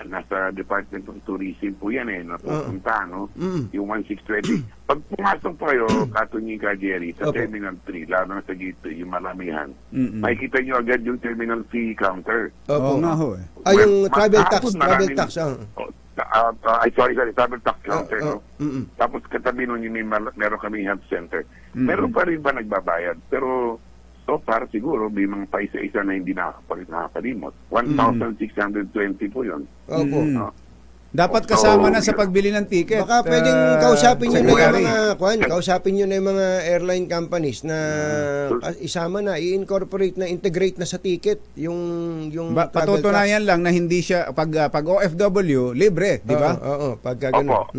nasa Department of Tourism po yan napupunta, no? Yung 1620. Pag pumasok po kayo, Katunying ka, Jerry, sa Terminal 3, lalo na sa gate 3, yung maramihan, makikita nyo agad yung terminal fee counter. Oo nga ho eh. Yung travel tax. Travel tax counter, no? Tapos katabi nun yun, meron kami health center. Meron pa rin ba nagbabayad? Pero so far, siguro, may mga paisa-isa na hindi nakakalimot. 1,620 po yun. Opo. Dapat kasama na sa pagbili ng ticket. Baka pwedeng kausapin nyo na yung mga airline companies na isama na, i-incorporate na, integrate na sa ticket yung travel patutunayan lang na hindi siya, pag OFW, libre, di ba? Oo, pagka ganun. Opo.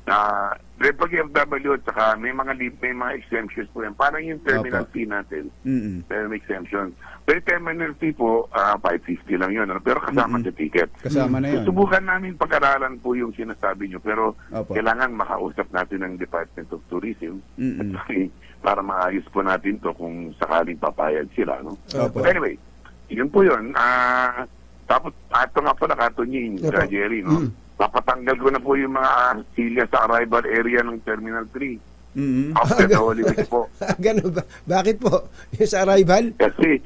Pag FW at saka may mga exemptions po yan. Parang yung terminal fee natin. Pero may exemption. Pero terminal fee po, 550 lang yun. Pero kasama sa ticket. Kasama na yun. Susubukan namin pag-aralan po yung sinasabi nyo. Pero kailangan makausap natin ng Department of Tourism. At para maayos po natin to kung sakaling papayag sila. No? But anyway, yun po yun. Tapos, ito nga pala, Katunying, Jerry, no? Papatanggal ko na po yung mga silya sa arrival area ng Terminal 3. After the Holy Week po. Ganun ba? Bakit po? Yung sa arrival? Kasi,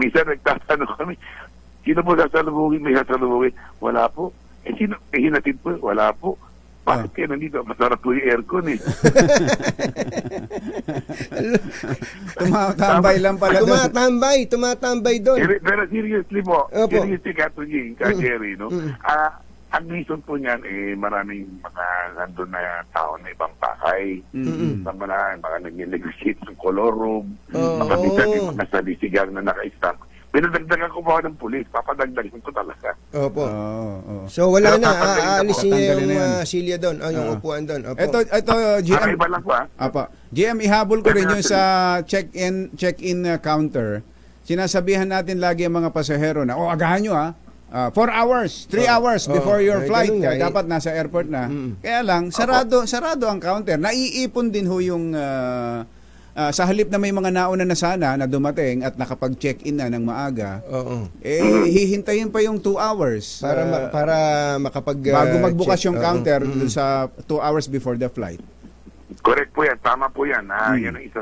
minsan nagtatanong kami, sino po sasalubugin? May sasalubugin? Wala po. Sino? Hinatid po? Wala po. Bakit kayo nandito? Masarap po yung aircon eh. Tumatambay lang pala doon. Tumatambay doon. Pero seriously po, seriously Katunying, Jerry, no? Ang reason po niyan, maraming mga nandun na tao na ibang pakay. Mga nag-negotiate ng color room. Mga minsan yung mga salisigang na naka-stamp. Pinadagdagan ko po ng pulis. Papadagdagan ko talaga. Opo. So wala na. Aalisin niya yung silya doon. Yung upuan doon. Ito GM. Iba lang po GM, ihabol ko rin yung sa check-in counter. Sinasabihan natin lagi ang mga pasahero na, agahan nyo 4 hours, 3 hours before your flight. Dapat nasa airport na. Kaya lang, sarado ang counter. Naiipon din ho yung sa halip na may mga nauna na sana na dumating at nakapag-check-in na ng maaga, hihintayin pa yung 2 hours para makapag bago magbukas yung counter sa 2 hours before the flight. Correct po yan. Tama po yan. Yan ang isa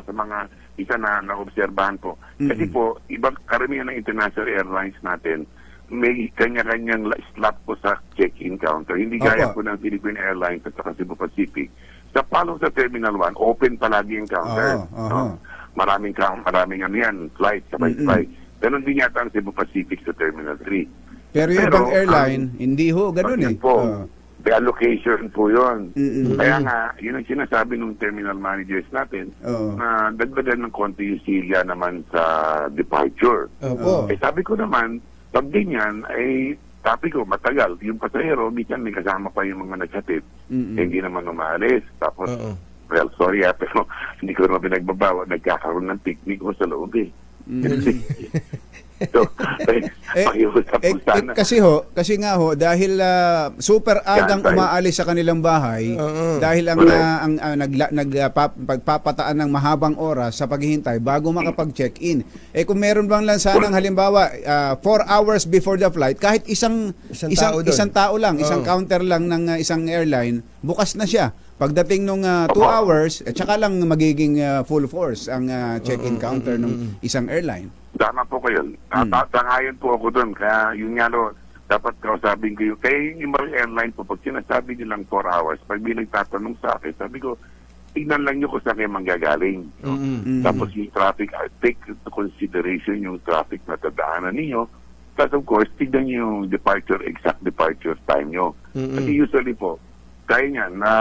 na naobserbahan po. Kasi po, ibang karamihan ng international airlines natin, may kanya-kanyang slot po sa check-in counter. Hindi gaya po ng Philippine Airlines at saka Cebu Pacific. Sa sa Terminal 1, open palagi yung counter. Maraming flight, sabay flight. Ganun din yata ang Cebu Pacific sa Terminal 3. Pero yung ibang airline, hindi ho, ganun The allocation po yun. Kaya nga, yun ang sinasabi ng terminal managers natin na dagdagan ng konti yung silya naman sa departure. Sabi ko naman, pag ganyan, sabi ko, matagal. Yung pasahero, minsan may kasama pa yung mga naghatid. Hindi naman umaalis. Tapos, well, sorry pero hindi ko naman pinagbabawa. Nagkakaroon ng picnic ko sa loob So, pakiusap po sana. Kasi nga ho, dahil super agang umaalis sa kanilang bahay, dahil ang pagpapataan ng mahabang oras sa paghihintay bago makapag-check-in. Kung meron bang lang sanang halimbawa 4 hours before the flight, kahit isang tao lang, isang counter lang ng isang airline, bukas na siya. Pagdating nung 2 hours, tsaka lang magiging full force ang check-in counter ng isang airline. Tama po kayo. Tangayon po ako doon. Kaya yun nga dapat kausapin ko yung kaya yung mga airline po, pag sinasabi nilang 4 hours, pag may nagtatanong sa akin, sabi ko, tignan lang nyo kung saan kayo manggagaling. Tapos yung traffic, take into consideration yung traffic na tadaanan ninyo. Tapos of course, tignan nyo yung exact departure time nyo. Kasi usually po, kaya niya na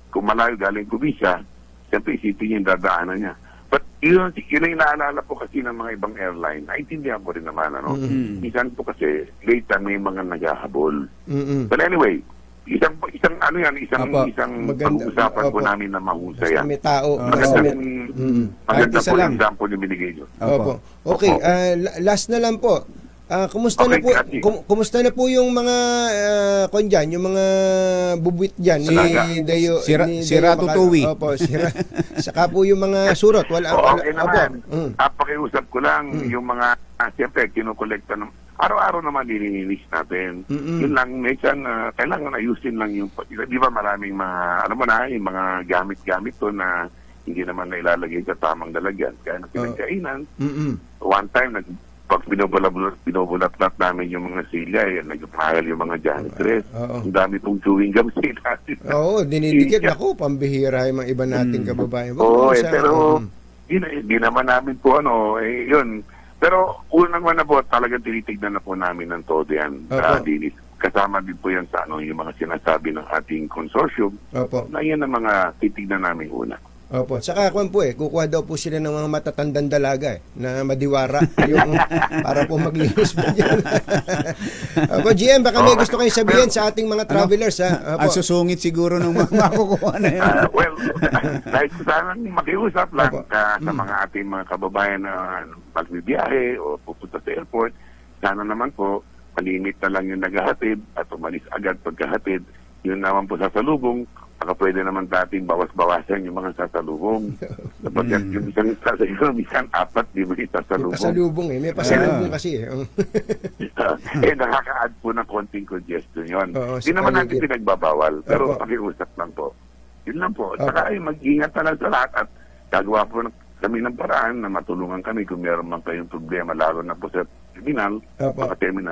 kung malayo galing Kubisa, siyempre isipin niya yung dadaanan niya. But yun ang inaalala po kasi ng mga ibang airline. Naintindihan ko rin naman, Minsan po kasi late may mga naghahabol. But anyway, isang pag-uusapan po namin na mahusay yan. May tao. Maganda po yung example yung binigay nyo. Okay, last na lang po. Kumusta Okay, na po Cathy. kumusta na po yung mga kon diyan, yung mga bubuit diyan Talaga. ni Dayo Sira tutuwi. Opo, sira. Saka po yung mga surot, wala. Okay naman. Mm. Pakiusap ko lang yung mga, siyempre, kinukolekta ng, araw-araw naman nililinis natin. Yun lang, minsan, kailangan ayusin lang yung, di ba maraming mga, ano mo na, yung mga gamit-gamit to na hindi naman na ilalagay sa tamang lalagyan. Kaya na pinagkainan, one time, pag binubulat-lat namin yung mga silya, nagpapagal yung mga janitress. Ang dami pong chewing gum sila. Oo, dinidikit ako, pambihira yung mga iba nating kababayan. Oo, pero hindi naman namin po yun. Pero unang-una po, talagang tinitignan na po namin ng todo yan. Dinis. Kasama din po yan sa yung mga sinasabi ng ating consortium. Opo. Na yan ang mga titignan namin una. Opo. Saka kukuha daw po sila ng mga matatandang dalaga na madiwara yung para po maglinis po dyan. Opo, GM, baka may gusto kayong sabihin sa ating mga travelers. Ang susungit siguro ng mga makukuha na yan. Well, dahil sana makiusap lang sa mga ating mga kababayan na magbibiyahe o pupunta sa airport, sana naman po, malimit na lang yung naghahatid at umalis agad pagkahatid. Yun naman po sa salubong, baka pwede naman dating bawas-bawasan yung mga sasalubong. Sapagkat yung isang apat, di ba sasalubong? May pasalubong may pasalubong kasi Nakaka-add po ng konting congestion yun. Oo, Hindi naman natin pinagbabawal, pero Opo. pakiusap lang po. Yun lang po. Saka mag-ingat na lang sa lahat at gagawa po kami ng paraan na matulungan kami kung meron man kayong problema, lalo na po sa terminal,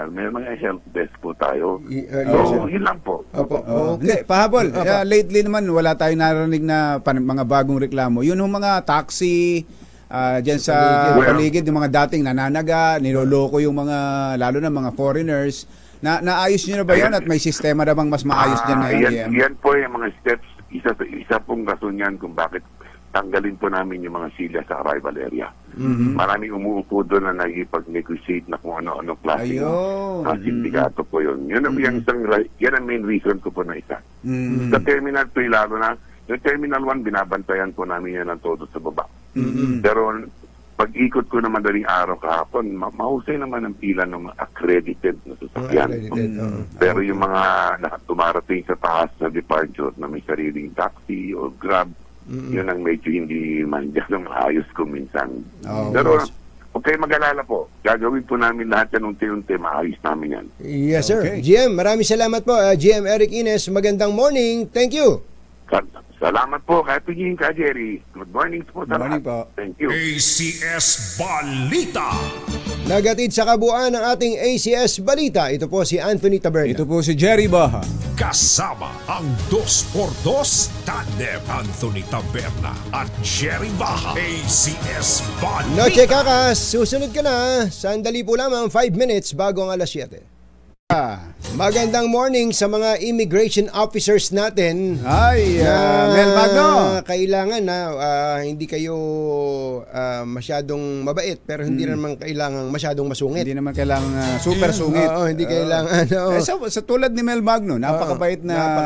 may mga help desk po tayo. So, yun lang po. Opo. Hindi, pahabol. Lately naman, wala tayong narinig na mga bagong reklamo. Yun yung mga taxi, dyan sa paligid, yung mga dating nananaga, niloloko yung mga, lalo na mga foreigners. Naayos nyo na ba yun at may sistema na bang mas maayos dyan ngayon? Yan po yung mga steps. Isa pong rason yan kung bakit tanggalin po namin yung mga silya sa arrival area. Maraming umuupo doon na nagipag-negotiate na kung ano-ano klase ng sindikato po yun. Yan ang main reason ko po na isa. Sa Terminal 3 lalo na, yung Terminal 1 binabantayan po namin yan ng todo sa baba. Pero pag-ikot ko na madaling araw kahapon, mahusay naman ang pila ng mga accredited na sasakyan. Pero yung mga dumarating sa taas na departure na may sariling taxi o grab, yun ang medyo hindi mandiyan ng maayos ko minsan. Pero huwag kayo mag-alala po. Gagawin po namin lahat yan unti-unti. Maayos namin yan. Yes, sir. GM, maraming salamat po. GM Eric Ines, magandang morning. Thank you. Salamat po, Kapiging, Ka Jerry. Good morning po sa lahat. Thank you. ACS Balita. Nagatid sa kabuuan ng ating ACS Balita. Ito po si Anthony Taberna. Ito po si Jerry Baha. Kasama ang 2x2 tandem Anthony Taberna at Jerry Baha. ACS Balita. Noche Kakas, susunod ka na. Sandali po lamang 5 minutes bago ang alas 7. Magandang morning sa mga immigration officers natin. Ay, Mel Magno. Kailangan na hindi kayo masyadong mabait pero hindi naman kailangan masyadong masungit. Hindi naman kailangan super sungit. Oo, hindi kailangan. Sa tulad ni Mel Magno, napakabait na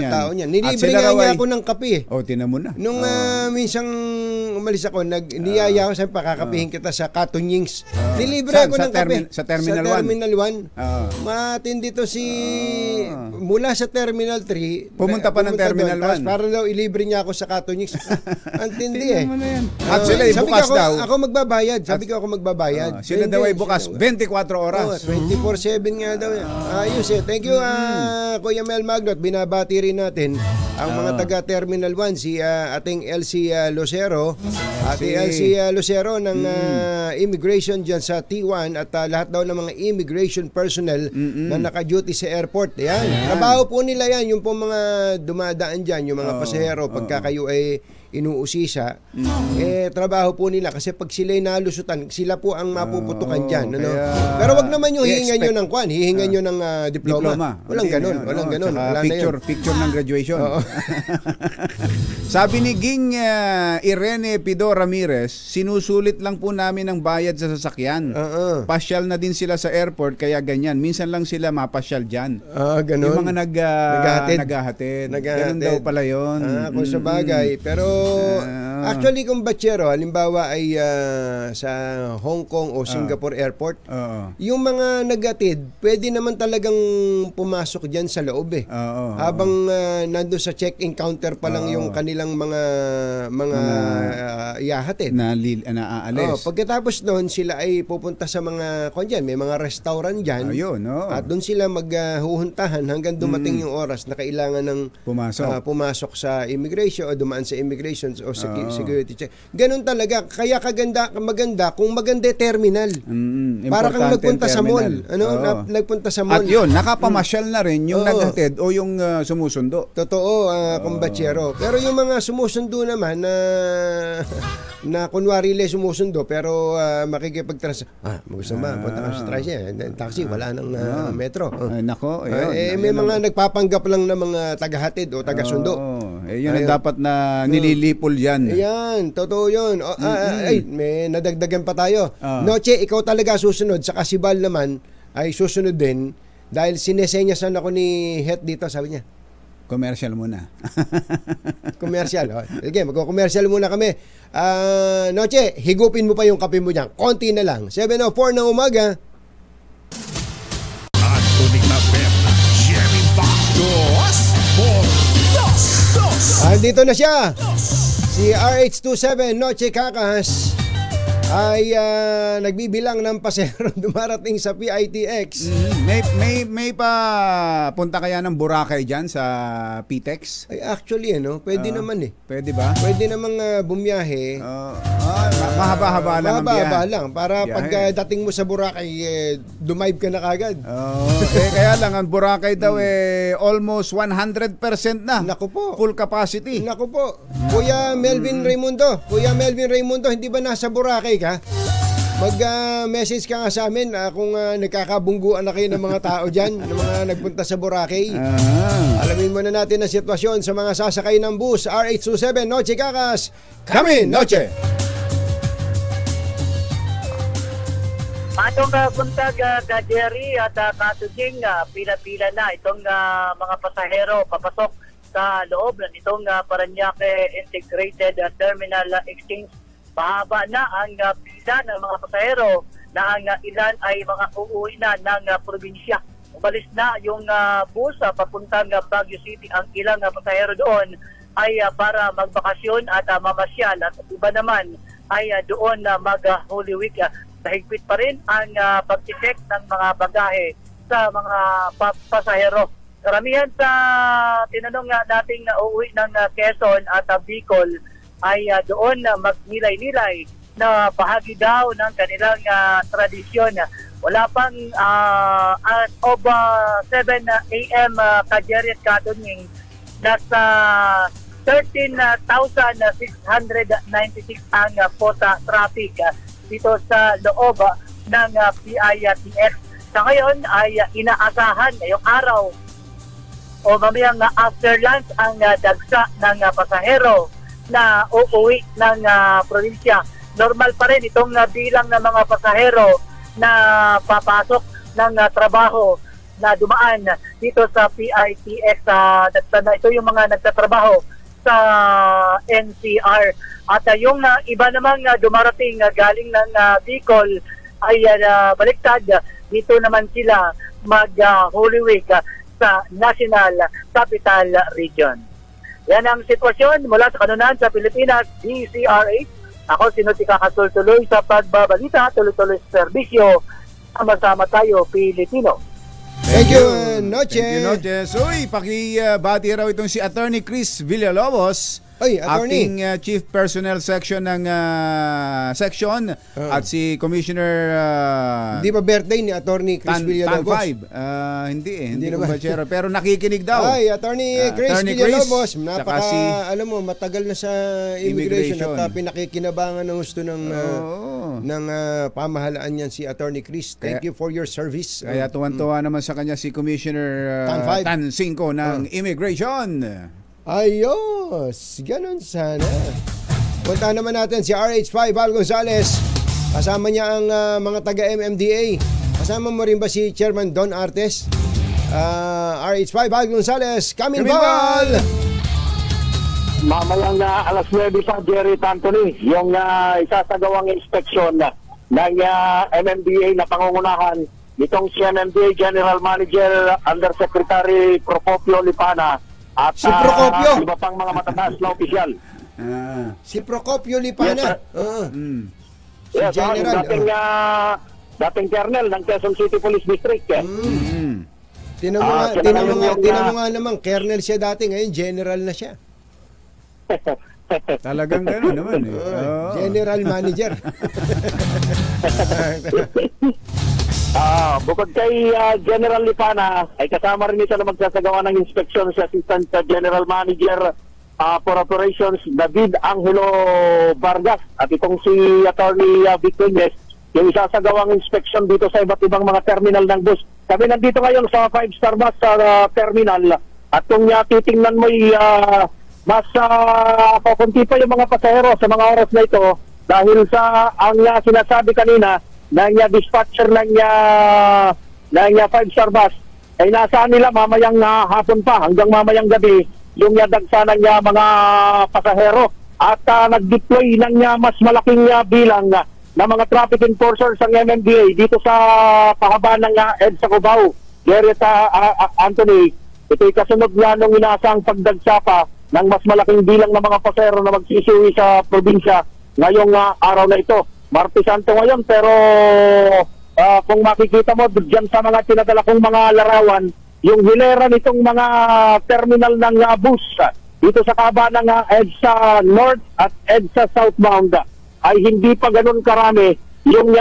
tao niyan. Nilibre nga niya ako ng kape. Tinan mo na. Nung minsang umalis ako, niyaya ako, sabi, pakakapihin kita sa Cotton Yings. Nilibre ako ng kape. Sa Terminal 1. Sa Terminal 1. Matindi to si mula sa Terminal 3 pumunta pa ng Terminal 1 para daw ilibre niya ako sa Cotton Yings. Ang tindi At sila ay bukas daw. Ako magbabayad. Sabi ko ako magbabayad. Sila daw ay bukas 24 oras. 24/7 nga daw yan. Ayos Thank you Kuya Mel Magnot. Binabati rin natin ang mga taga Terminal 1, si ating LC Lucero, ating LC Lucero ng immigration dyan sa T1 at lahat daw ng mga immigration personnel na naka-duty sa airport. Yan. Trabaho po nila yan, yung po mga dumadaan dyan, yung mga pasahero, pagka kayo ay inuusisa, trabaho po nila kasi pag sila'y nalusutan, sila po ang mapuputukan dyan. Ano? Pero wag naman yung hihingan nyo ng kwan, hihingan nyo ng diploma. Walang ganun. Walang ganun. Picture ng graduation. Sabi ni Ging Irene Pido Ramirez, sinusulit lang po namin ang bayad sa sasakyan. Pasyal na din sila sa airport, kaya ganyan. Minsan lang sila mapasyal dyan. Ganun. Yung mga naghahatid. Ganun daw pala yun. Kung sa bagay. Pero Actually, kung Bachero, halimbawa ay sa Hong Kong o Singapore Airport, yung mga nagatid, pwede naman talagang pumasok dyan sa loob eh. Habang nandun sa check-in counter pa lang yung kanilang mga ihahatid. Naaalis. Pagkatapos doon, sila ay pupunta sa mga, may mga restaurant dyan. At doon sila maghuhuntahan hanggang dumating yung oras na kailangan ng pumasok sa immigration o dumaan sa immigration o security check. Ganun talaga. Kaya maganda kung maganda terminal. Para kang nagpunta sa mall. Nagpunta sa mall. At yun, nakapamasyal na rin yung naghatid o yung sumusundo. Totoo, kumbachero. Pero yung mga sumusundo naman na kunwari sumusundo pero makikipagtrans. Gusto ba? Punta ka sa taxi. Wala nang metro. Nako, may mga nagpapanggap lang na mga tagahatid o tagasundo. Yun ang dapat na nililipol yan. Ayan, totoo yun. May nadagdagan pa tayo. Noche, ikaw talaga susunod. Sa Kasibal naman ay susunod din dahil sinesenyasan ako ni Het dito, sabi niya. Commercial muna. Commercial. Sige, magko-commercial muna kami. Noche, higupin mo pa yung kape mo dyan. Konti na lang. 7:04 ng umaga. Anthony Taber, Jerry Bacos, por dos. Andito na siya. Si RH27 Noche Kakas ay nagbibilang ng pasero dumarating sa PITX. May pa punta kaya ng Boracay dyan sa PTEX? Ay actually pwede naman eh. Pwede ba? Pwede namang bumiyahe. Mahaba-haba lang ang biyahe. Mahaba lang para pagdating mo sa Boracay dumive ka na kagad. Kaya lang ang Boracay daw almost 100% na. Naku po. Full capacity. Naku po. Kuya Melvin Raimundo, hindi ba nasa Boracay ka? Mag-message ka nga sa amin kung nagkakabungguan na kayo ng mga tao dyan, ng mga nagpunta sa Boracay. Alamin muna natin ang sitwasyon sa mga sasakay ng bus. RH27 Noche Kakas, come in, Noche! Atong buntag ka Jerry at Katuging, pila-pila na itong mga pasahero papasok sa loob ng itong Parañaque Integrated Terminal Exchange. Pahaba na ang pila ng mga pasahero na ang ilan ay mga uuwi na ng probinsya. Umalis na yung bus papuntang Baguio City. Ang ilang pasahero doon ay para magbakasyon at mamasyal at iba naman ay doon mag-Holy Week. Mahigpit pa rin ang pag-check ng mga bagahe sa mga pasahero. Karamihan sa tinanong nating uuwi ng Quezon at Bicol ay doon magnilay-nilay na bahagi daw ng kanilang tradisyon. Wala pang as of 7 a.m. Kajeri at Katunying, nasa 13,696 ang quota traffic dito sa loob ng PITX. Sa ngayon ay inaasahan ngayong araw o mamayang after lunch ang dagsa ng pasahero na uuwi ng probinsya. Normal pa rin itong bilang ng mga pasahero na papasok ng trabaho na dumaan dito sa PITX. Ito yung mga nagtatrabaho sa NCR. At yung iba namang dumarating galing ng Bicol ay baliktad. Dito naman sila mag-Holy Week sa National Capital Region. Yan ang sitwasyon mula sa kanunan sa Pilipinas, DCRH. Ako si Kakatultuloy sa pagbabalita, tuloy-tuloy sa serbisyo. Sama-sama tayo, Pilipino. Thank you, Noche. Thank you, Noche. So, pakibati raw itong si Attorney Chris Villalobos, acting Chief Personnel Section ng section, at si Commissioner Hindi ba birthday ni Attorney Chris Villalobos? Hindi ko ba share, pero nakikinig daw. Attorney Chris Villalobos, alam mo, matagal na sa immigration at pinakikinabangan ng gusto ng pamahalaan yan si Attorney Chris. Thank you for your service. Kaya tuwan-tuwa naman sa kanya si Commissioner Tan Cinco ng Immigration. Ayos, ganun sana. Punta naman natin si RH5 Al Gonzales. Kasama niya ang mga taga-MMDA. Kasama mo rin ba si Chairman Don Artes? RH5 Al Gonzales, Kaminbal! mamayang alas 9 pa, Jerry Anthony, yung isasagawang inspeksyon ng MMDA na pangungunahan nitong si MMDA General Manager Undersecretary Procopio Lipana at Si Procopio? iba pang mga matataas na opisyal. Si Procopio Lipana. Si Yes, General. dating colonel ng Quezon City Police District. Tinan mo nga naman, Colonel siya dati, ngayon General na siya. Talagang gano'n naman eh. General Manager. Bukod kay General Lipana, ay kasama rin ito na magsasagawa ng inspeksyon sa Assistant General Manager for Operations David Angelo Vargas at itong si Attorney Victor Nes, yung isasagawang inspeksyon dito sa iba't ibang mga terminal ng bus. Kami nandito ngayon sa 5-star bus terminal at kung titingnan mo mas papunti pa yung mga pasahero sa mga oras na ito dahil sa ang sinasabi kanina ng dispatcher ng 5-star bus ay nasaan nila mamayang hapon pa hanggang mamayang gabi yung dagsa ng mga pasahero at nag-deploy ng mas malaking bilang na mga traffic enforcers ng MMDA dito sa pahaba ng EDSA Cubao. Jerry Anthony, ito'y kasunod nga nung inaasang pagdagsa pa ng mas malaking bilang ng mga pasahero na magsisiwi sa probinsya ngayong araw na ito. Martes Santo ngayon, pero kung makikita mo dyan sa mga tinadala kong mga larawan, yung hilera nitong mga terminal ng bus dito sa kaba ng EDSA North at EDSA Southbound ay hindi pa ganun karami yung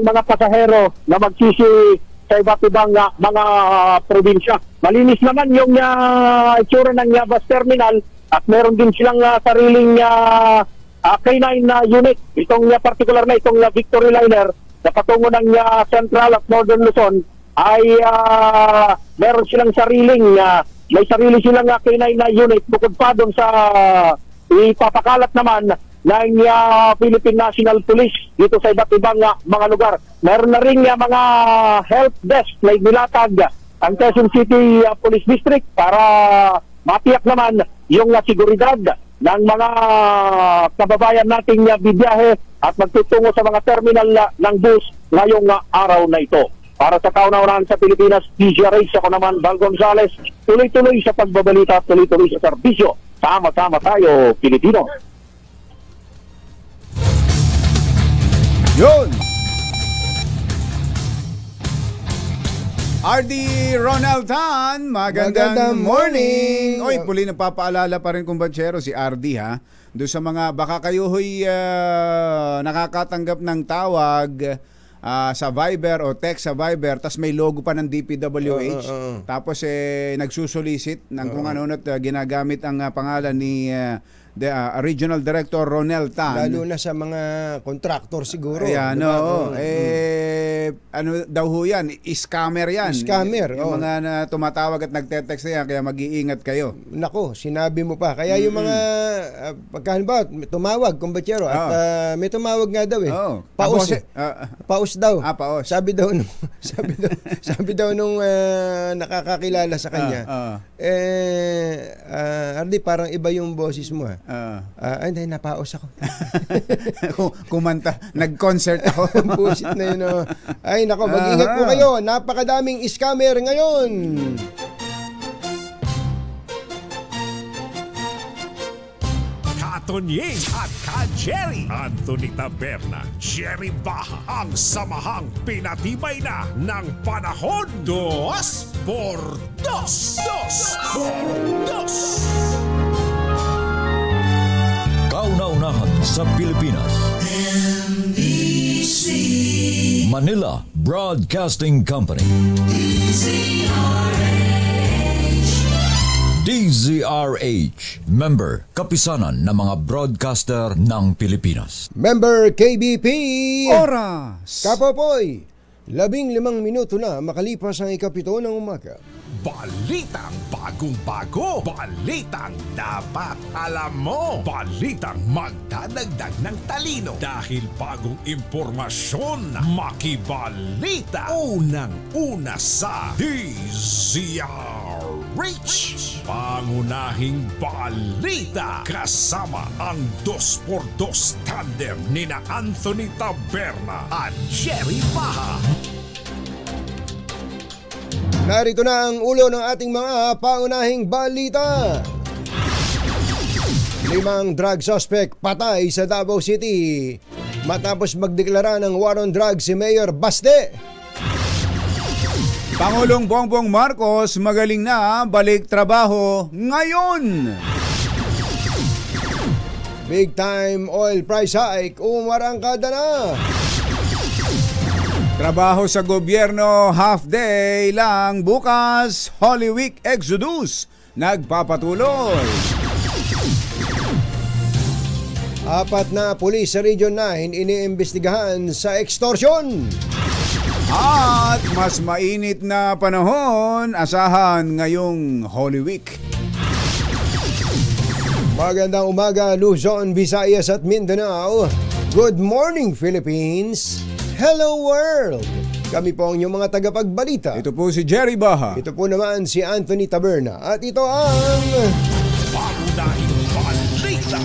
mga pasahero na magsisi sa iba't ibang mga probinsya. Malinis naman yung itsura ng bus terminal at meron din silang sariling K9 unit. Itong particular na itong Victory Liner na patungo ng Central at Northern Luzon ay meron silang may sarili silang K9 unit bukod pa doon sa ipapakalat naman ng Philippine National Police dito sa iba't ibang mga lugar. Meron na rin mga help desk na nilatag ang Quezon City Police District para matiyak naman yung seguridad ng mga kababayan nating bibiyahe at magtutungo sa mga terminal ng bus ngayong araw na ito. Para sa kauna-unahan sa Pilipinas, DZRH, ako naman, Val Gonzales, tuloy-tuloy sa pagbabalita, tuloy-tuloy sa serbisyo. Sama-sama tayo, Pilipino. Yun! RD Ronald Tan, magandang morning! Oy, puli nagpapaalala pa rin kumbatsero si RD ha. Doon sa mga, baka kayo ho'y nakakatanggap ng tawag sa Viber o text sa Viber, tas may logo pa ng DPWH, tapos nagsusolicit ng kung ano at ginagamit ang pangalan ni Regional Director Ronel Tan. Lalo na sa mga contractor siguro. Ayan, diba? Ano daw ho yan? Scammer yan. Scammer. Yung mga na tumatawag at nagte-text yan, kaya mag-iingat kayo. Nako, sinabi mo pa. Kaya yung mga, pagkahanba, tumawag, kumbatsero, at may tumawag nga daw eh. Paus. Paus daw. Paus. Sabi daw nung nakakakilala sa kanya, Ardi, parang iba yung boses mo ha. Hindi, napaos ako. Kumanta, nag-concert ako. Pusit na yun. Ay, nako, mag-ingat po kayo. Napakadaming scammer ngayon. Katonying at Ka-Jerry, Anthony Taberna, Jerry Baha, ang samahang pinatibay na ng panahon. 2x2. 2x2. Kauna-unahan sa Pilipinas. NBC Manila Broadcasting Company. DZRH, member kapisanan ng mga broadcaster ng Pilipinas. Member KBP. Oras! Kapopoy, 15 minuto na makalipas ang 7 ng umaga. Balitang bagong-bago. Balitang dapat alam mo. Balitang magdadagdag ng talino. Dahil bagong impormasyon, makibalita. Unang-una sa DZRH. DZRH, pangunahing balita kasama ang 2x2 tandem nina Anthony Taberna at Jerry Baha. Narito na ang ulo ng ating mga pangunahing balita. 5 drug suspect patay sa Davao City matapos magdeklara ng war on drugs si Mayor Baste. Pangulong Bongbong Marcos magaling na, balik trabaho ngayon. Big time oil price hike, umarangkada na. Trabaho sa gobyerno, half day lang bukas. Holy Week Exodus nagpapatuloy. 4 na pulis sa Region 9 iniimbestigahan sa extortion. At mas mainit na panahon asahan ngayong Holy Week. Magandang umaga Luzon, Visayas at Mindanao. Good morning Philippines. Hello world. Kami po ang inyong mga tagapagbalita. Ito po si Jerry Baha. Ito po naman si Anthony Taberna. At ito ang Pangunahing balita.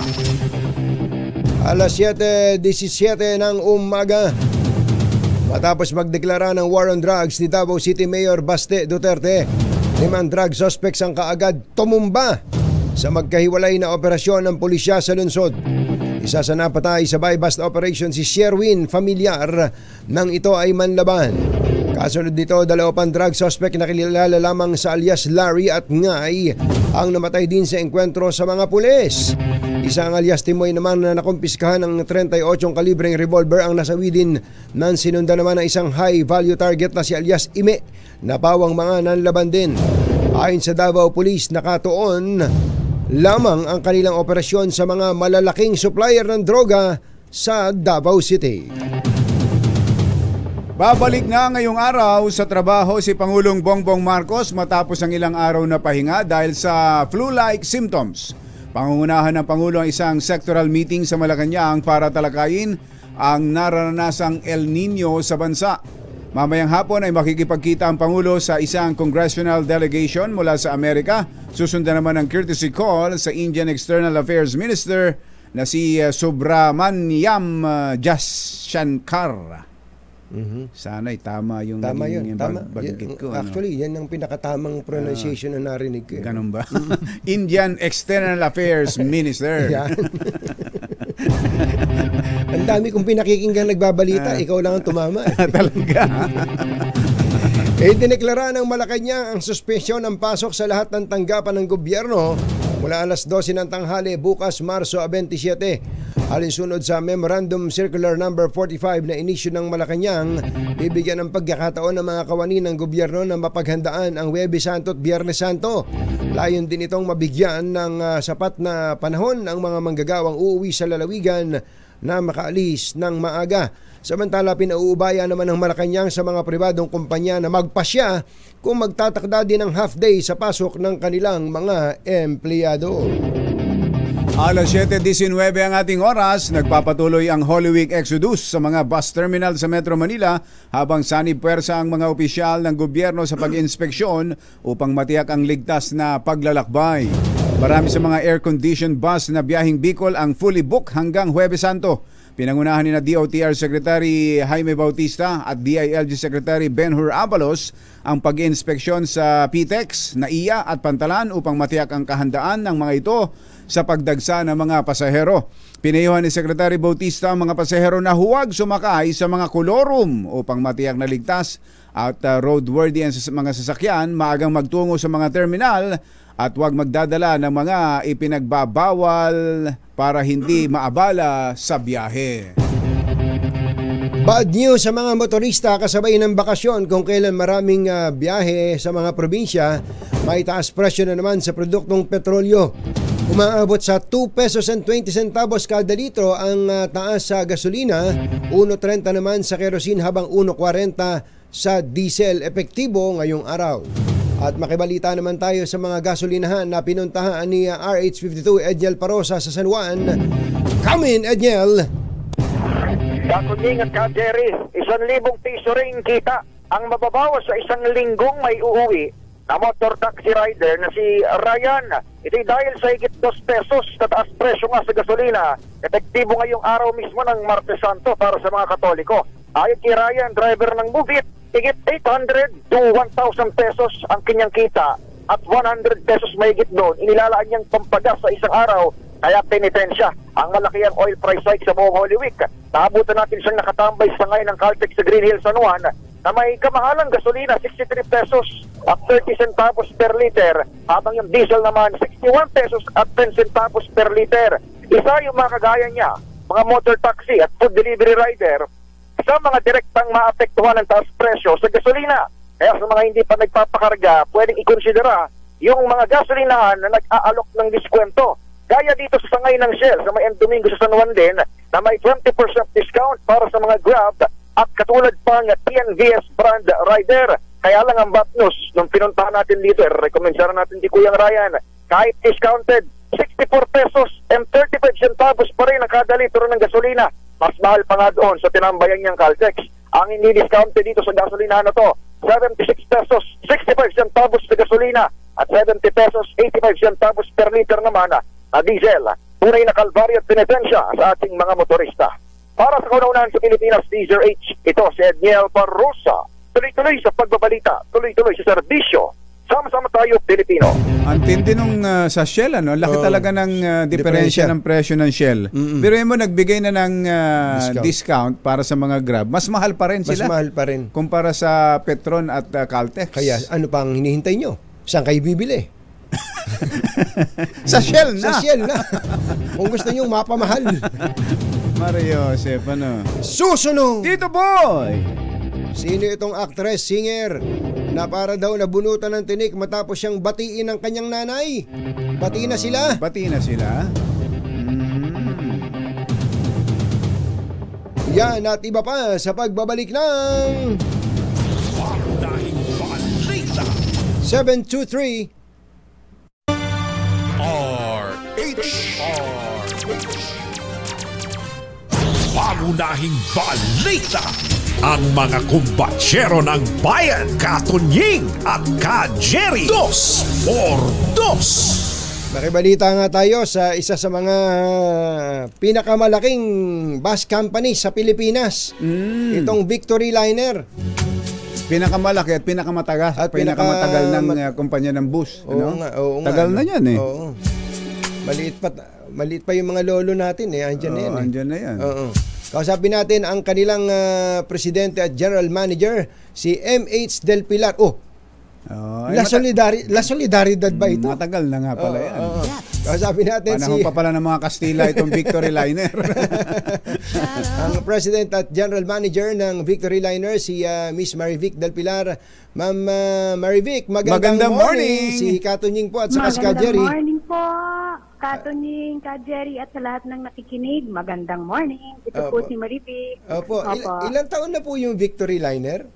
Alas 7:17 ng umaga. Matapos magdeklara ng war on drugs ni Davao City Mayor Baste Duterte, 5 drug suspects ang kaagad tumumba sa magkahiwalay na operasyon ng pulisya sa lungsod. Isa sa napatay sa buy-bust operation si Sherwin, familiar nang ito ay manlaban. Kasunod dito, 2 pang drug suspect na kilala lamang sa alias Larry at Ngay ang namatay din sa engkwentro sa mga pulis. Isang alias Timoy naman na nakumpiskahan ng 38 kalibreng revolver ang nasawi din nang sinundan naman ng isang high value target na si alias Ime na pawang mga nanlaban din. Ayon sa Davao Police, nakatuon lamang ang kanilang operasyon sa mga malalaking supplier ng droga sa Davao City. Babalik na ngayong araw sa trabaho si Pangulong Bongbong Marcos matapos ang ilang araw na pahinga dahil sa flu-like symptoms. Pangungunahan ng Pangulo ang isang sectoral meeting sa Malacanang para talakayin ang naranasang El Nino sa bansa. Mamayang hapon ay makikipagkita ang Pangulo sa isang congressional delegation mula sa Amerika. Susundan naman ang courtesy call sa Indian External Affairs Minister na si Subramaniam Jaishankar. Sana'y tama yung tama yun, tama. bagkit ko. Actually, yan ang pinakatamang pronunciation na narinig ko. Ganun ba? Indian External Affairs Minister. Ang dami kong pinakikinggan nagbabalita, ikaw lang ang tumama. Talaga. Idineklara ng Malacanang ang suspensyon ng pasok sa lahat ng tanggapan ng gobyerno mula alas 12 ng tanghali bukas Marso 27. Alinsunod sa Memorandum Circular No. 45 na inisyu ng Malacanang, bibigyan ng pagkakataon ng mga kawani ng gobyerno na mapaghandaan ang Huwebes Santo at Biyernes Santo. Layon din itong mabigyan ng sapat na panahon ang mga manggagawang uuwi sa lalawigan na makaalis ng maaga. Samantala, pinauubaya naman ng Malacanang sa mga pribadong kumpanya na magpasya kung magtatakda din ng half day sa pasok ng kanilang mga empleyado. Alas 7:19 ang ating oras, nagpapatuloy ang Holy Week Exodus sa mga bus terminal sa Metro Manila habang sanib puwersa ang mga opisyal ng gobyerno sa pag-inspeksyon upang matiyak ang ligtas na paglalakbay. Marami sa mga air-conditioned bus na biyaheng Bicol ang fully booked hanggang Huwebes Santo. Pinangunahan ni na DOTR Secretary Jaime Bautista at DILG Secretary Benhur Abalos ang pag-inspeksyon sa PTEX, NAIA at Pantalan upang matiyak ang kahandaan ng mga ito sa pagdagsa ng mga pasahero. Pinayuhan ni Secretary Bautista ang mga pasahero na huwag sumakay sa mga kolorum upang matiyak na ligtas at roadworthy ang mga sasakyan, maagang magtungo sa mga terminal at huwag magdadala ng mga ipinagbabawal para hindi maabala sa biyahe. Bad news sa mga motorista kasabay ng bakasyon kung kailan maraming biyahe sa mga probinsya, may taas presyo na naman sa produktong petrolyo. Umaabot sa 2 pesos and 20 centavos kada litro ang taas sa gasolina, 1.30 naman sa kerosene habang 1.40 sa diesel epektibo ngayong araw. At makibalita naman tayo sa mga gasolinahan na pinuntahan ni RH52 Edniel Parosa sa San Juan. Come in, Edniel! Kakuningan ka, Jerry. 1,000 piso rin kita ang mababawas sa isang linggong may uuwi na motor taxi rider na si Ryan. Ito'y dahil sa higit 2 pesos na taas presyo nga sa gasolina, epektibo ngayong araw mismo ng Martes Santo para sa mga Katoliko. Ayon kay Ryan, driver ng Movit, higit 800 to 1,000 pesos ang kanyang kita at 100 pesos mahigit doon inilalaan niyang pampagas sa isang araw, kaya penitensya ang malaki ang oil price hike sa buong Holy Week. Naabutan natin siyang nakatambay sa ngayon ng Caltex sa Green Hills, San Juan, na may kamahalang gasolina 63 pesos at 30 centavos per liter, habang yung diesel naman 61 pesos at 10 centavos per liter. Isa yung mga kagaya niya, mga motor taxi at food delivery rider, sa mga direktang maapektuhan ng taas presyo sa gasolina. Kaya sa mga hindi pa nagpapakarga, pwedeng ikonsidera yung mga gasolinahan na nag-aalok ng diskwento. Gaya dito sa sangay ng Shell sa may Domingo sa San Juan din, na may 20% discount para sa mga Grab at katulad pang TNVS brand rider. Kaya lang ang bad news, nung pinuntahan natin dito, recommend sana natin di Kuyang Ryan, kahit discounted, 64 pesos and 35 centavos pa rin ang kada litro ng gasolina. Mas mahal pa nga doon sa tinambayan niyang Caltex. Ang hindi discounted dito sa gasolina na to, 76 pesos, 65 centavos sa gasolina at 70 pesos, 85 centavos per liter naman na diesel. Tunay na kalbaryo at penitensya sa ating mga motorista. Para sa kauna-unahan sa Pilipinas, Caesar H. Ito si Edniel Barrosa. Tuloy-tuloy sa pagbabalita, tuloy-tuloy sa serbisyo. Sama-sama tayo, Pilipino. Ang tindi nung sa Shell, ano? Laki talaga ng diferensya ng presyo ng Shell. Pero yun mo, nagbigay na ng discount para sa mga Grab. Mas mahal pa rin sila. Mas mahal pa rin. Kumpara sa Petron at Caltex. Kaya ano pang hinihintay nyo? Saan kayo bibili? Sa Shell na. Sa Shell na. Kung gusto nyo mapamahal. Mario Joseph, ano? Susunod! Tito Boy! Sino itong actress, singer, na para daw nabunutan ng tinik matapos siyang batiin ng kanyang nanay? Bati na sila? Bati na sila? Yan at iba pa sa pagbabalik ng Pangunahing balita. 723 Pangunahing balita. Ang mga kumbatsero ng bayan, Katunying at Ka-Jerry. 2x2. Makibalita nga tayo sa isa sa mga pinakamalaking bus company sa Pilipinas. Itong Victory Liner. Pinakamalaki at pinakamatagal ng kumpanya ng bus. Oo nga, oo Tagal nga, na yan eh. Oo. Maliit pa yung mga lolo natin eh. Andyan na yan eh. Andyan na yan. Oo. Kausapin natin ang kanilang presidente at general manager, si M.H. Del Pilar. La Solidaridad ba ito? Matagal na nga pala yan. Kausapin natin panahon pa pala ng mga Kastila itong Victory Liner. Ang president at general manager ng Victory Liner, si Miss Marivic Del Pilar. Ma'am Marivic, magandang morning. Si Katunying po at saka si Ka-Jerry. Magandang morning po, Katunying, Ka-Jerry at sa lahat ng nakikinig. Magandang morning. Ito po si Marivic. Opo. Ilang taon na po yung Victory Liner?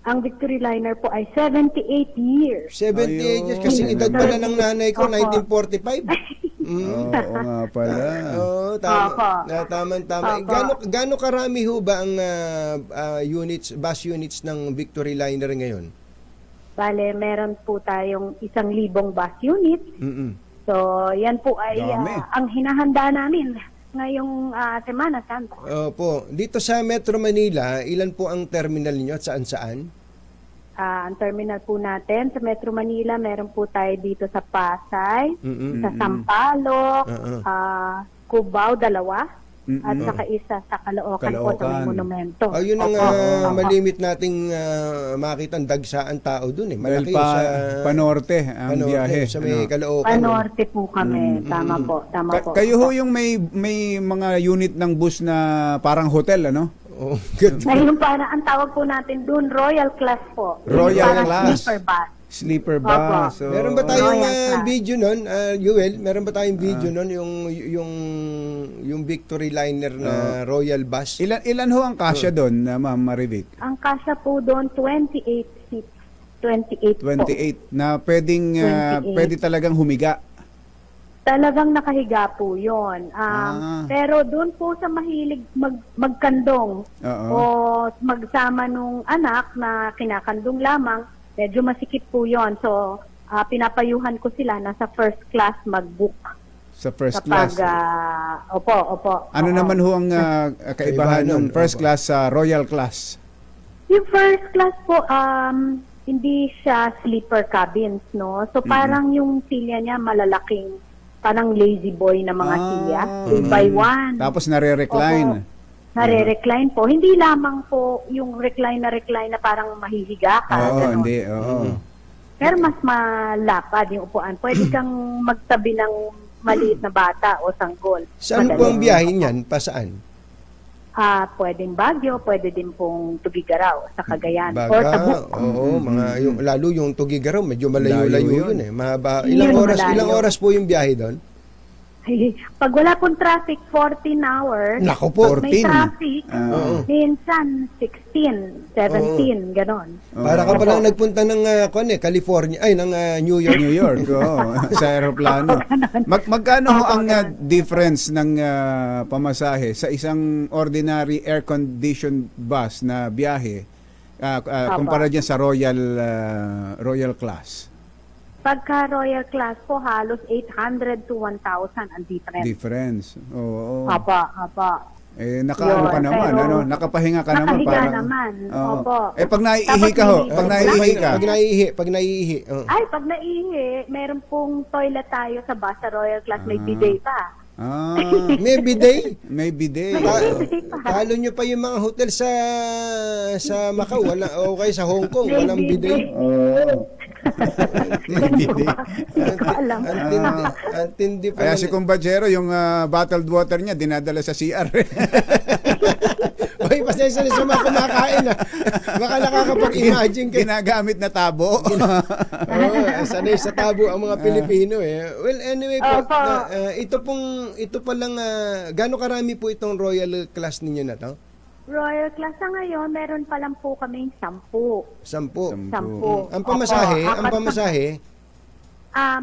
Ang Victory Liner po ay 78 years. 78 years. Kasing edad pala ng nanay ko, 1945. Oo nga pala. Oo, tama. Gaano karami ho ba ang bus units ng Victory Liner ngayon? Bale, meron po tayong 1,000 bus units. So, yan po ay ang hinahanda namin ngayong Semana Santa. Opo. Dito sa Metro Manila, ilan po ang terminal niyo at saan-saan? Ang terminal po natin sa Metro Manila, meron po tayo dito sa Pasay, sa Sampaloc, Cubao, 2, at saka isa sa Caloocan po sa may monumento. Yun ang malimit nating makita ang dagsaan tao dun eh. Malaki sa Panorte ang biyahe. Sa may Caloocan. Panorte po kami. Tama po. Kayo ho yung may mga unit ng bus na parang hotel, ano? Oh, good. Ngayon ang tawag po natin doon, Royal Class po. Royal Class. Sleeper bus. Sleeper bus. So, meron ba tayong video nun, Yuel? Meron ba tayong video nun yung Victory Liner na Royal Bus? Ilan ho ang kasya doon, Ma'am Marivic? Ang kasya po doon 28 seats. 28 na pwede talagang humiga. Talagang nakahiga po 'yon. Pero doon po sa mahilig magkandong o magsama nung anak na kinakandong lamang, medyo masikip po yon. So, pinapayuhan ko sila na sa first class mag-book. Sa first Kapag, class? Opo. Ano naman ho ang kaibahan ng first opo. class sa royal class? Yung first class po, hindi siya sleeper cabins, no? So, parang yung silya niya malalaking, parang lazy boy na mga silya. 2 by 1. Tapos nare-recline. Nare-recline po. Hindi lamang po yung recline na parang mahihiga ka. Oo, ganon. hindi. Oo. Pero mas malapad yung upuan. Pwede kang magtabi ng maliit na bata o sanggol. Saan po ang biyahe niyan? Pasaan? Pwedeng Baguio, pwede din pong Tugigaraw sa Cagayan. Baga, Or Tabuk. oo, lalo yung Tugigaraw, medyo malayo-layo Layo yun eh. Mahaba. Yun, Ilang malayo. oras po yung biyahe doon? Pag wala pong traffic, 14 hours. Nako po. May 14. traffic, Oo. minsan 16, 17, ganon. Para ka palang nagpunta ng California, ng New York. New York, sa aeroplano. Magkano ho ang difference ng pamasahe sa isang ordinary air-conditioned bus na biyahe kumpara dyan sa royal class? Pagka Royal Class po, halos 800 to 1,000 ang difference. Oo. Apa. Nakaano ka Yun, naman, pero nakapahinga ka naman. nakahiga naman, opo. Pag naiihi ka ho, pag naiihi ka. Pag naiihi. Ay, pag naihi, meron pong toilet tayo sa bus sa Royal Class, may bidet pa. May bidet. May bidet. Talo nyo pa yung mga hotel sa Macau, okay sa Hong Kong, May walang bidet. Hindi ko alam. Antindi pa. Kaya si Kumbachero, yung bottled water niya, dinadala sa CR. Oy, pasensya na sa mga kumakain. Baka nakakapag-imagine kayo. Ginagamit na tabo. Sanay sa tabo ang mga Pilipino eh. Well, anyway po, ito pa lang, gaano karami po itong royal class ninyo na to? Royal Class sa ngayon, meron pa lang po kaming 10. 10. 10. Ang pamasahe?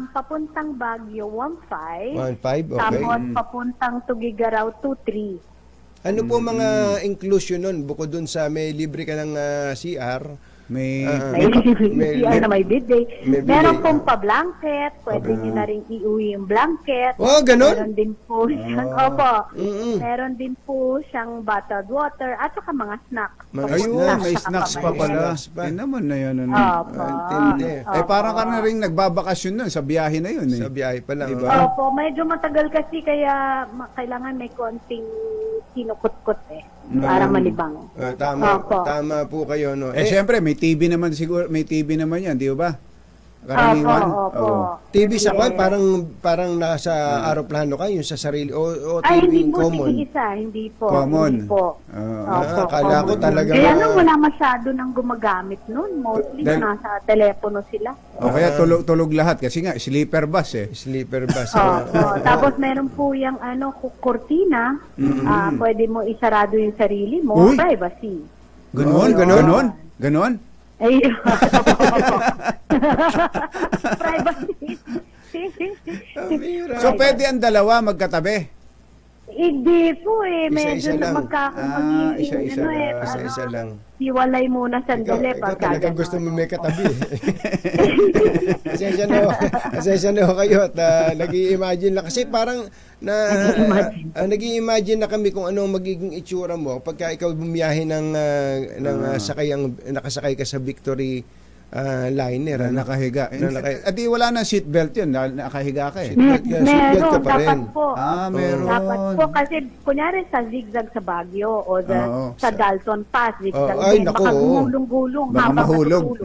Papuntang Baguio, 1,500. 1,500, okay. Tapos papuntang Tugigaraw, 2,300. Ano po mga inclusion nun? Bukod dun sa may libre ka ng CR, May CR na may bidet. may bidet. Meron pong pa-blanket. Pwede nyo na rin iuwi yung blanket. Oh, ganun? Meron din po siyang, meron din po siyang bottled water at saka mga snack. Ayun, may snacks pa pala. Naman na yun. Intindi. Parang ka na rin nagbabakasyon nun sa biyahe na yun. Sa biyahe pa lang. Diba? Opo, medyo matagal kasi kaya kailangan may konting kinukut-kut para malibang. Tama po kayo, no. Siyempre, may TV naman siguro, may TV naman yan, di ba? Karaniwan. Opo. TV sa kwan, parang nasa aeroplano ka, yung sa sarili, o Ay, TV hindi po, common. hindi po. Common. Hindi po. Akala ko talaga. Kaya nung wala masyado nang gumagamit nun, mostly nasa telepono sila. O kaya tulog lahat kasi nga sleeper bus eh. Sleeper bus. Tapos meron po yung kurtina, pwede mo isarado yung sarili mo, Uy! privacy. Ganon? Ay, privacy. So pwede ang dalawa magkatabi? Hindi po Isa-isa medyo lang. Isa-isa lang. Hiwalay muna sandali. Ikaw talaga gusto mo may katabi. Pasensya na ho kayo at nag-i-imagine lang. Kasi parang nag-i-imagine na kami kung ano magiging itsura mo pagka ikaw bumiyahe nakasakay ka sa Victory liner. Nakahiga. At di wala nang seatbelt yun, nakahiga ka eh. Meron, dapat po. Meron. Dapat po kasi kunyari sa zigzag sa Baguio o sa Dalton Pass, zigzag din. Baka gumulong-gulong. Baka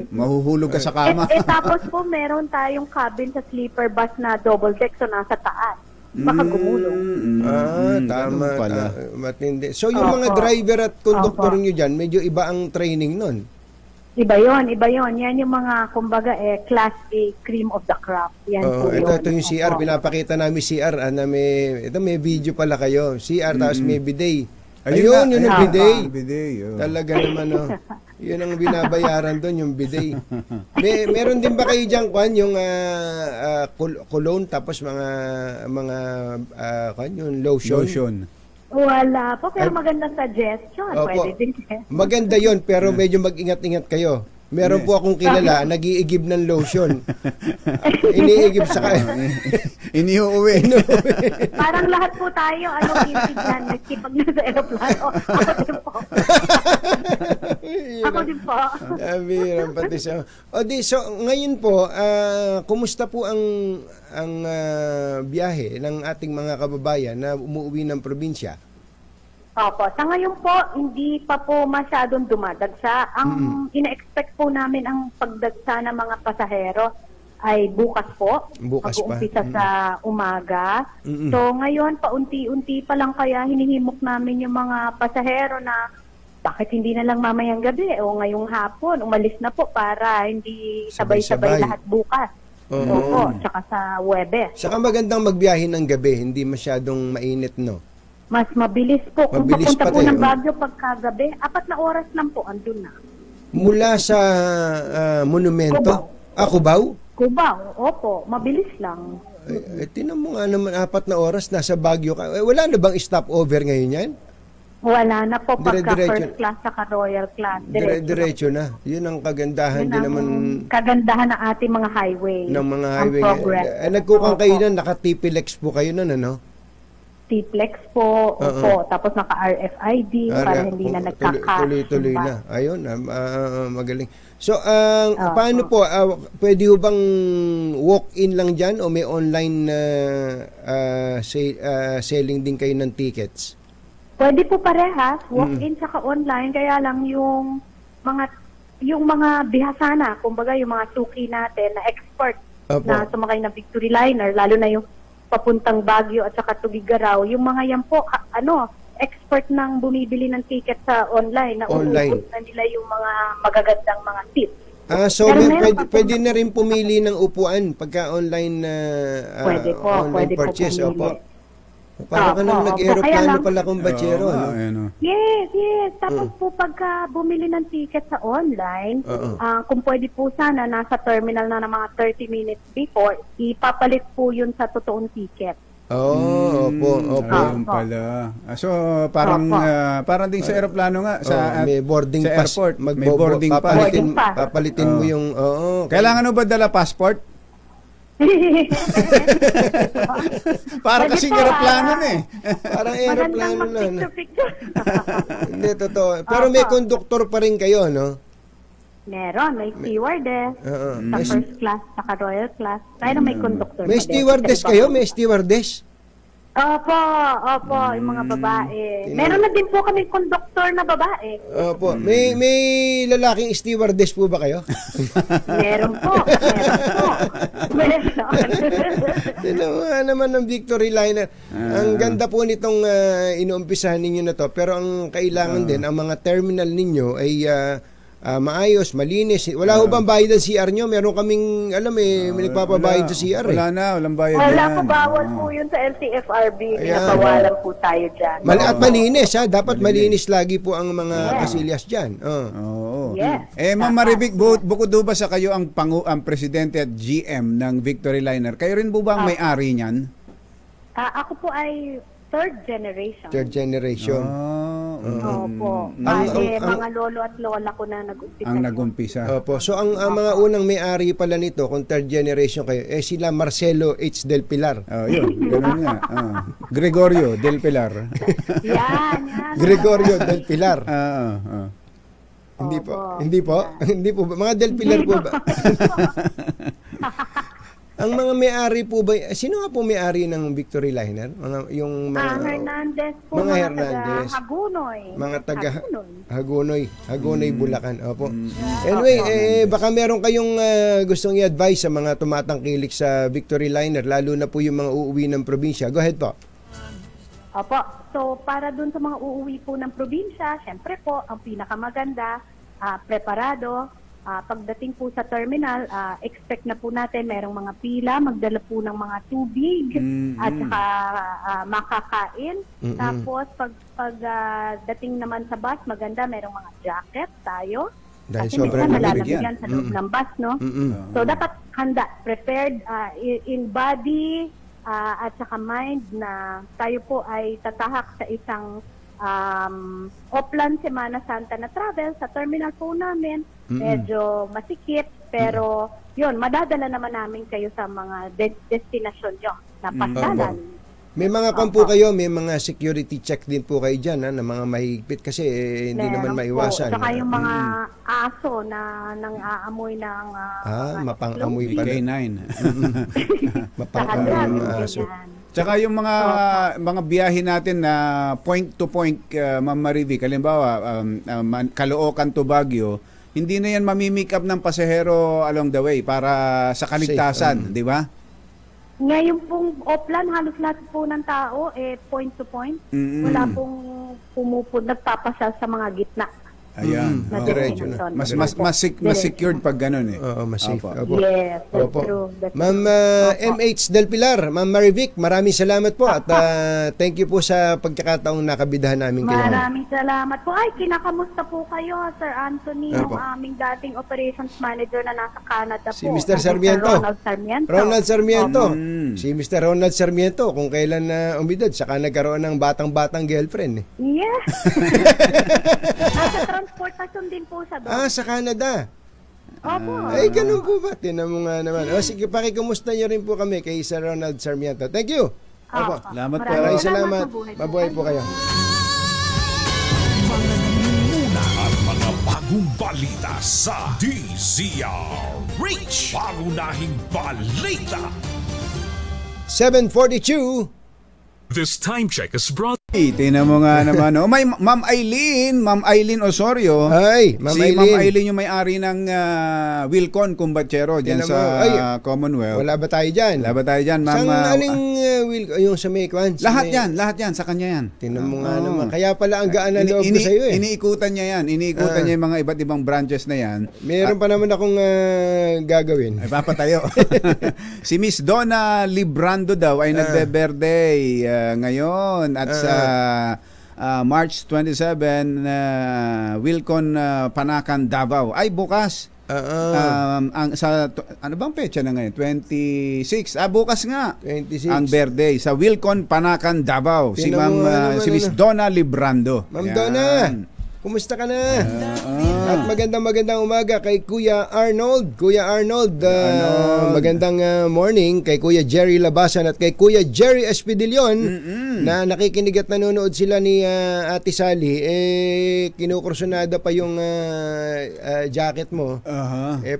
mahuhulog ka sa kama. Tapos po meron tayong cabin sa sleeper bus na double deck, so nasa taas. Baka gumulong. Tama. Matindi. So yung mga driver at conductor nyo dyan, medyo iba ang training nun. Iba yon. Yan yung mga, kumbaga, class A, cream of the crop. Yan po yun. Ito yung CR, pinapakita namin CR, may video pala kayo. CR, tapos may bidet. Ayun, yun yung bidet. Talaga naman, yun ang binabayaran doon, yung bidet. Meron din ba kayo dyan, yung cologne, tapos mga yung lotion? Wala po, pero magandang suggestion. Opo. Pwede din. Maganda yon pero medyo mag-ingat-ingat kayo. Meron po akong kilala, nag-iigib ng lotion. Iniigib sa kaya. Iniuwi. Parang lahat po tayo, iibigyan, nagkipag na sa aeroplano. Ako din po. Ako din po. Meron pati siya. So ngayon po, kumusta po ang biyahe ng ating mga kababayan na umuwi ng probinsya? Opo. Sa ngayon po, hindi pa po masyadong dumadagsa. Ang ina-expect po namin ang pagdagsa ng mga pasahero ay bukas po. Bukas pa. Mag-uumpisa sa umaga. So ngayon, paunti-unti pa lang kaya hinihimok namin yung mga pasahero na bakit hindi na lang mamayang gabi o ngayong hapon, umalis na po para hindi sabay-sabay lahat bukas. Opo, tsaka sa Webes. Saka magandang magbiyahe ng gabi, hindi masyadong mainit, no? Mas mabilis po. Kung Mabilis papunta po pati, ng Baguio pagkagabi, 4 na oras lang po, andun na. Mula sa monumento? Cubao. Cubao? Cubao, opo, mabilis lang. Tinan mo nga naman, 4 na oras, nasa Baguio ka. Wala na bang stopover ngayon yan? Wala na po pagka Dire-diretso. first class saka royal class. Diretso na. Yun ang kagandahan din naman kagandahan ng ating mga highway. ng mga highway. Ang progress. Nagkukang kayo na, naka-TPLEX po kayo na, ano? T-Plex po, opo, tapos naka-RFID para hindi na nagkaka. Tuloy-tuloy na. Ayun, magaling. So, paano po, pwede ho bang walk-in lang dyan o may online selling din kayo ng tickets? Pwede po parehas, walk-in saka online, kaya lang yung mga bihasana, kumbaga yung mga suki natin na expert na sumakay na Victory Liner, lalo na yung papuntang Baguio at saka Tugigaraw, yung mga yan po, expert nang bumibili ng ticket sa online na uubos na nila yung mga magagandang mga tips. So pwede na rin pumili ng upuan pagka online pwede purchase. Po para ka nang nag-aeroplano pala kung batsero. Yes. Tapos po pagka bumili ng ticket sa online, kung pwede po sana, nasa terminal na ng mga 30 minutes before, ipapalit po yun sa totoong ticket. Opo. Ayun pala. So, parang din sa aeroplano nga. May boarding sa pass. Airport, may boarding pass. Papalitin mo yung... Kailangan mo ba dala passport? Parang kasing aeroplano na eh. Parang aeroplano na. Hindi, totoo. Pero may conductor pa rin kayo, no? Meron, may stewardess. Sa first class, saka royal class. Kaya may conductor. May stewardess kayo? May stewardess? Opo, yung mga babae. Meron na din po kami conductor na babae. Opo. May lalaking stewardess po ba kayo? Meron po. Tinawa naman ng Victory Liner. Ang ganda po nitong inuumpisahan ninyo na to. Pero ang kailangan din, ang mga terminal ninyo ay maayos, malinis. Wala ho bang bayad ang CR nyo? Meron kaming, may nagpapabayad sa CR. Walang bayad. Wala po, bawal po yun sa LTFRB. Pinabawalan po tayo dyan. At malinis, ha? Dapat malinis lagi po ang mga kasilyas dyan. Yes. Ma'am Maribik, bukod ba sa kayo ang presidente at GM ng Victory Liner, kayo rin po ba ang may-ari niyan? Ako po ay third generation. Third generation. Opo. Mga lolo at lola ko na nag-umpisa. Ang nag-umpisa. Opo. So, ang mga unang may-ari pala nito, kung third generation kayo, sila Marcelo H. Del Pilar. Yun. Ganun nga. Gregorio Del Pilar. Yan. Gregorio Del Pilar. Hindi po. Mga Del Pilar po ba? Ang mga may-ari po ba, sino nga po may-ari ng Victory Liner? Hernandez po, mga Hernandez. Hagunoy. Mga taga Hagunoy, Bulacan. Opo. Anyway, baka meron kayong gustong i-advise sa mga tumatangkilik sa Victory Liner, lalo na po yung mga uuwi ng probinsya. Go ahead po. Opo. So, para dun sa mga uuwi po ng probinsya, syempre po, ang pinakamaganda, preparado. Pagdating po sa terminal, expect na po natin merong mga pila, magdala po ng mga tubig at saka makakain. Tapos pagdating naman sa bus, maganda merong mga jacket tayo. Dahil kasi sobrang malalagyan sa loob ng bus, no? So dapat handa, prepared in body at saka mind na tayo po ay tatahak sa isang Oplan Semana Santa na travel sa terminal po namin. Medyo masikip, pero yun, madadala naman namin kayo sa mga destinasyon nyo na pasyalan. May mga po kayo, may mga security check din po kayo dyan, na mga mahigpit kasi hindi naman maiwasan. Saka yung mga aso na nang-aamoy ng mapang-amoy pa. K9. Mapang-amoy ng aso. Tsaka yung mga biyahe natin na point to point, Ma'am Marivic, halimbawa, Caloocan to Baguio, hindi na yan mamimake up ng pasahero along the way para sa kaligtasan, di ba? Ngayon pong Oplan, halos lahat po ng tao, point to point. Wala pong nagpapasal sa mga gitna. Ayan. Diretso na. Mas secured pag ganun eh. Oo, mas safe. Yes, that's true. Ma'am MH Del Pilar, Ma'am Marivic, maraming salamat po at thank you po sa pagkakataong nakabidahan namin kayo. Maraming salamat po. Ay, kinakamusta po kayo, Sir Anthony, yung aming dating operations manager na nasa Canada po. Si Mr. Sarmiento. Ronald Sarmiento. Si Mr. Ronald Sarmiento, kung kailan umidad, saka nagkaroon ng batang-batang girlfriend. Yes. Transportation din po siya doon. Sa Canada. Opo. Ay, ganun po ba? Tinan mo nga naman. Sige, pakikumusta niyo rin po kami kay Sir Ronald Sarmiento. Thank you. Opo. Salamat po. Maraming salamat. Mabuhay po kayo. Mga nangunguna at mga bagong balita sa DZRH. Pangunahing balita. 7:42. This time check is brought. Tingnan mo nga naman. May Ma'am Eileen Osorio. Ay, Ma'am Eileen. Si Ma'am Eileen yung may-ari ng Wilcon Kumbachero dyan sa Commonwealth. Wala ba tayo dyan? Wala ba tayo dyan, Ma'am? Saan aling yung sa may kwan? Lahat yan, sa kanya yan. Tingnan mo nga naman. Kaya pala ang gaan na loob ko sa'yo eh. Iniikutan niya yan. Iniikutan niya yung mga iba't ibang branches na yan. Meron pa naman akong gagawin. Ay, papatayo. Si Miss Donna Librando daw ay nagbe-birthday ngayon at sa March 27, Wilcon Panakan, Davao. Ay, bukas. Ano bang petsa na ngayon? 26. Bukas nga. 26. Ang birthday sa Wilcon Panakan, Davao. Si Miss Donna Librando. Ma'am Donna, kumusta ka na? At magandang umaga kay Kuya Arnold. Magandang morning kay Kuya Jerry Labasan at kay Kuya Jerry Espidillon na nakikinig at nanonood sila ni Ate Sally. Kinukursunada pa yung jacket mo.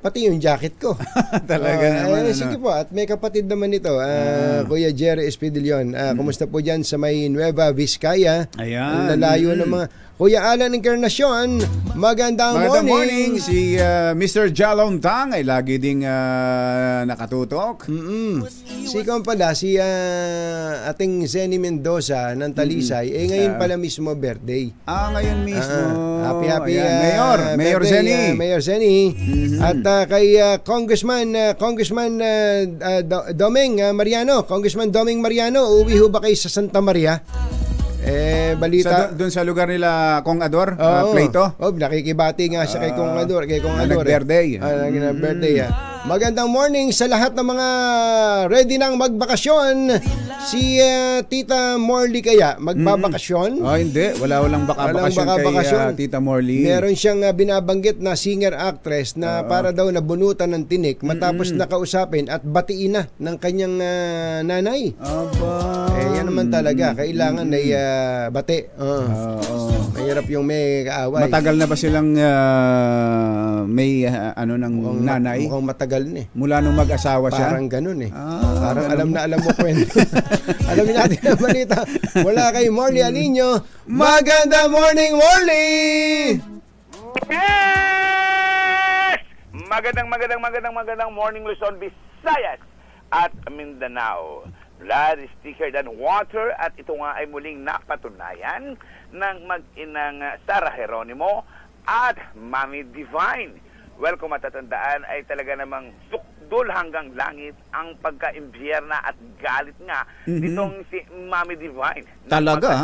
Pati yung jacket ko. Talaga naman. Sige po. At may kapatid naman ito, Kuya Jerry Espidillon. Kumusta po dyan sa may Nueva Vizcaya? Ayan. Ang lalayo ng mga... Kuya Alan Encarnacion, magandang morning. Si Mr. Jalon Tang ay lagi ding nakatutok. Si pala, si ating Zenny Mendoza ng Talisay, ngayon pala mismo birthday. Ngayon mismo. Happy Mayor Zenny. Mayor Zenny. At kay Congressman Doming Mariano. Congressman Doming Mariano, uwi ho ba kayo sa Santa Maria? Balita doon sa lugar nila Kong Ador, Plato. Nakikibati nga siya kay Kong Ador, Nag-birthday. Nag-birthday. Magandang morning sa lahat ng mga ready nang magbakasyon. Si Tita Morley kaya magbabakasyon? Hindi, walang bakasyon kay Tita Morley. Meron siyang binabanggit na singer-actress na para daw nabunutan ng tinik matapos nakausapin at batiin na ng kanyang nanay. Yan naman talaga, kailangan ay bati. Mahirap yung may kaaway. Matagal na ba silang may ng nanay? Mukhang matagal na eh. Mula nung mag-asawa siya? Parang ganun eh. Parang alam mo kwento. Alamin natin ang balita. Wala kay Morley Alinyo. Maganda morning, Morley! Yes! Magandang morning, Luzon, Visayas at Mindanao. Blood is thicker than water at ito nga ay muling napatunayan ng mag-inang Sarah Geronimo at Mami Divine. Well, kung matatandaan ay talaga namang sukdol hanggang langit ang pagka-impyerna at galit nga nitong si Mami Divine. Talaga?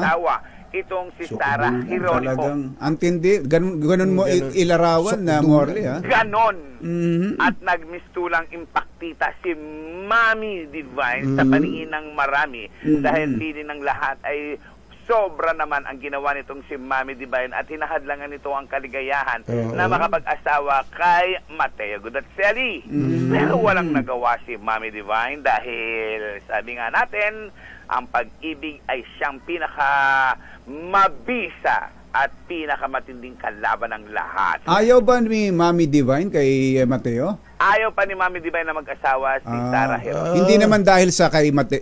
Itong si Sarah Geronimo. Talagang antindi. Ganun mo ilarawan na Morley, ha? Ganon. At nagmistulang impaktita si Mami Divine sa paningin ng marami dahil pili ng lahat ay sobra naman ang ginawa nitong si Mami Divine at hinahadlangan nito ang kaligayahan na makapag-asawa kay Mateo Gudatseli. Pero walang nagawa si Mami Divine dahil sabi nga natin, ang pag-ibig ay siyang pinaka-mabisa at pinakamatinding kalaban ng lahat. Ayaw ba ni Mami Divine kay Mateo? Ayaw pa ni Mami Divine na mag-asawa si Sarah Geronimo. Hindi naman dahil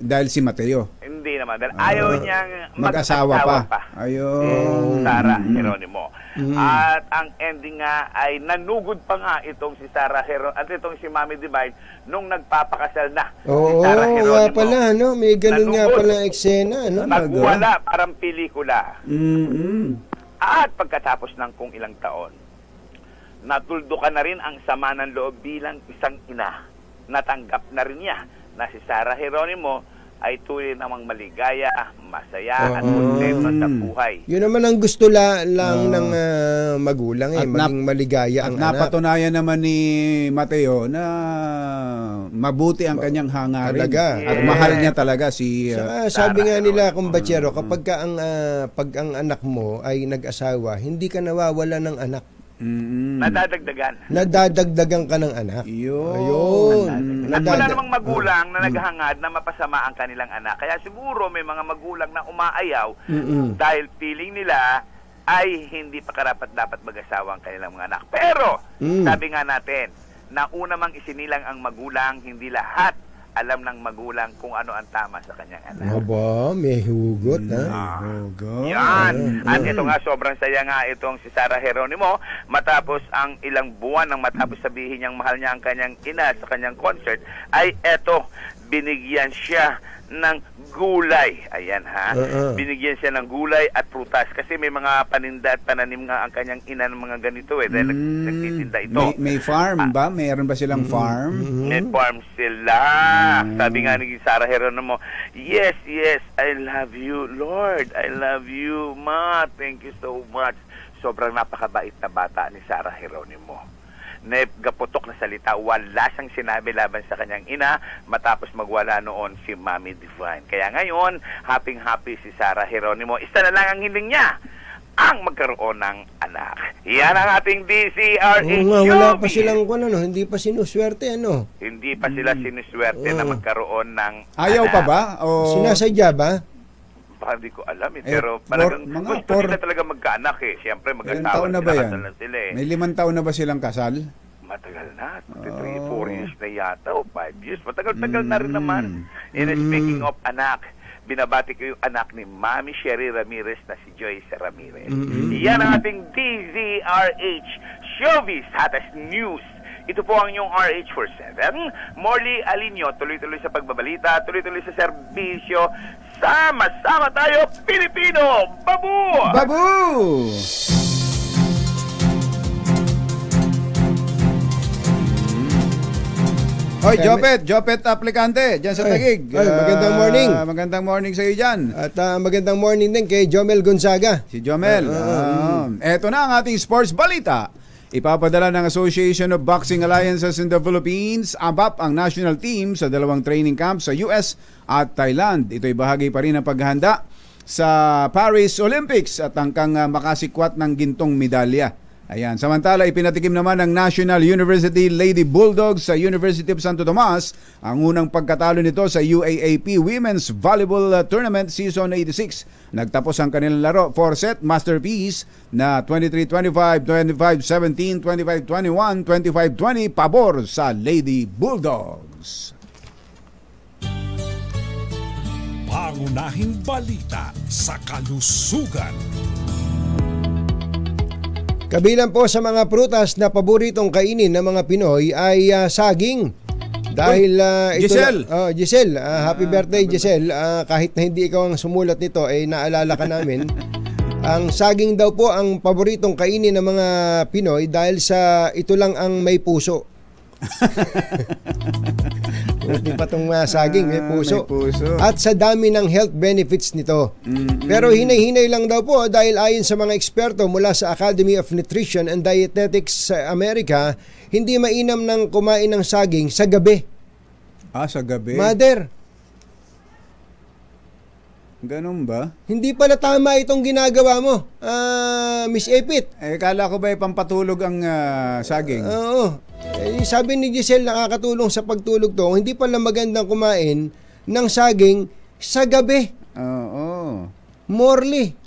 dahil si Mateo. Hindi naman. Dahil ayaw niyang mag-asawa pa. Ayun. Sarah Geronimo. At ang ending nga ay nanugod pa nga itong si Sarah Geronimo at itong si Mami Divine nung nagpapakasal na si Sarah Geronimo. Nga pala, no? May ganun nga pala eksena, no? Nagwala, parang pelikula. At pagkatapos ng kung ilang taon, natuldukan na rin ang sama ng loob bilang isang ina. Natanggap na rin niya na si Sarah Geronimo ay tuloy namang maligaya, masaya at kontento sa buhay. Yun naman ang gusto lang ng magulang maging maligaya ang anak. Napatunayan naman ni Mateo na mabuti ang kanyang hangarin. Talaga. At mahal niya talaga si sabi nga nila, kumbachero, kapag pag ang anak mo ay nag-asawa, hindi ka nawawala ng anak. Nadadagdagan ka ng anak. Ayun. At wala namang magulang na naghahangad na mapasama ang kanilang anak. Kaya siguro may mga magulang na umaayaw dahil feeling nila ay hindi pa karapat-dapat mag-asawa ang kanilang mga anak. Pero, sabi nga natin, na una mang isinilang ang magulang, hindi lahat alam ng magulang kung ano ang tama sa kanyang anak. Aba, may hugot, Yan. At ito nga, sobrang saya nga itong si Sarah Geronimo matapos ang ilang buwan nang matapos sabihin niyang mahal niya ang kanyang ina sa kanyang concert, ay eto, binigyan siya ng gulay. Ayan ha. Binigyan siya ng gulay at prutas kasi may mga paninda at pananim nga ang kanyang ina ng mga ganito dahil nagtitinda ito. May farm ba? Mayroon ba silang farm? May farm sila. Sabi nga ni Sarah Geronimo, yes, I love you, Lord. I love you, Ma. Thank you so much. Sobrang napakabait na bata ni Sarah Geronimo. Gaputok na salita, wala siyang sinabi laban sa kanyang ina matapos magwala noon si Mami Divine. Kaya ngayon, happy si Sarah Geronimo. Isa na lang ang hiling niya, ang magkaroon ng anak. Yan ang ating DCRH wala pa silang hindi pa sinuswerte, Hindi pa sila sinuswerte na magkaroon ng ayaw anak. pa ba? O sinasadya ba? Hindi ko alam pero talagang gusto nila talaga magkaanak Siyempre mag-asawa na sila May 5 taon na ba silang kasal? Matagal na. 3-4 years na yata o 5 years. Matagal-tagal na rin naman. And speaking of anak, binabati ko yung anak ni Mami Sherry Ramirez na si Joyce Ramirez. Yan ang ating DZRH Showbiz Hottest News. Ito po ang inyong RH47. Morley Alinio, tuloy-tuloy sa pagbabalita, tuloy-tuloy sa serbisyo. Sama-sama tayo, Pilipino! Babu! Babu! Hoy, Jopet aplikante dyan sa Taguig. Magandang morning. Magandang morning sa iyo dyan. At magandang morning din kay Jomel Gonzaga. Si Jomel. Eto na ang ating sports balita. Ipapadala ng Association of Boxing Alliances in the Philippines, ABAP, ang national team sa 2 training camps sa US at Thailand. Ito'y bahagi pa rin ng paghahanda sa Paris Olympics at hanggang makasikwat ng gintong medalya. Ayan. Samantala, ipinatikim naman ng National University Lady Bulldogs sa University of Santo Tomas ang unang pagkatalo nito sa UAAP Women's Volleyball Tournament Season 86. Nagtapos ang kanilang laro 4-set masterpiece na 23-25, 25-17, 25-21, 25-20 pabor sa Lady Bulldogs. Pangunahing balita sa kalusugan. Kabilang po sa mga prutas na paboritong kainin ng mga Pinoy ay saging. Dahil Giselle. Giselle, happy birthday Giselle. Kahit na hindi ikaw ang sumulat nito ay naalala ka namin. Ang saging daw po ang paboritong kainin ng mga Pinoy dahil sa ito lang ang may puso. Hindi pa itong saging, may puso. At sa dami ng health benefits nito. Pero hinay-hinay lang daw po dahil ayon sa mga eksperto mula sa Academy of Nutrition and Dietetics sa Amerika, hindi mainam ng kumain ng saging sa gabi. Sa gabi? Mother, Ganun ba? Hindi pala tama itong ginagawa mo, Miss Epit. Kala ko ba pampatulog ang saging? Oo. Sabi ni Giselle, nakakatulong sa pagtulog to. Hindi pala magandang kumain ng saging sa gabi. Oo. Morely.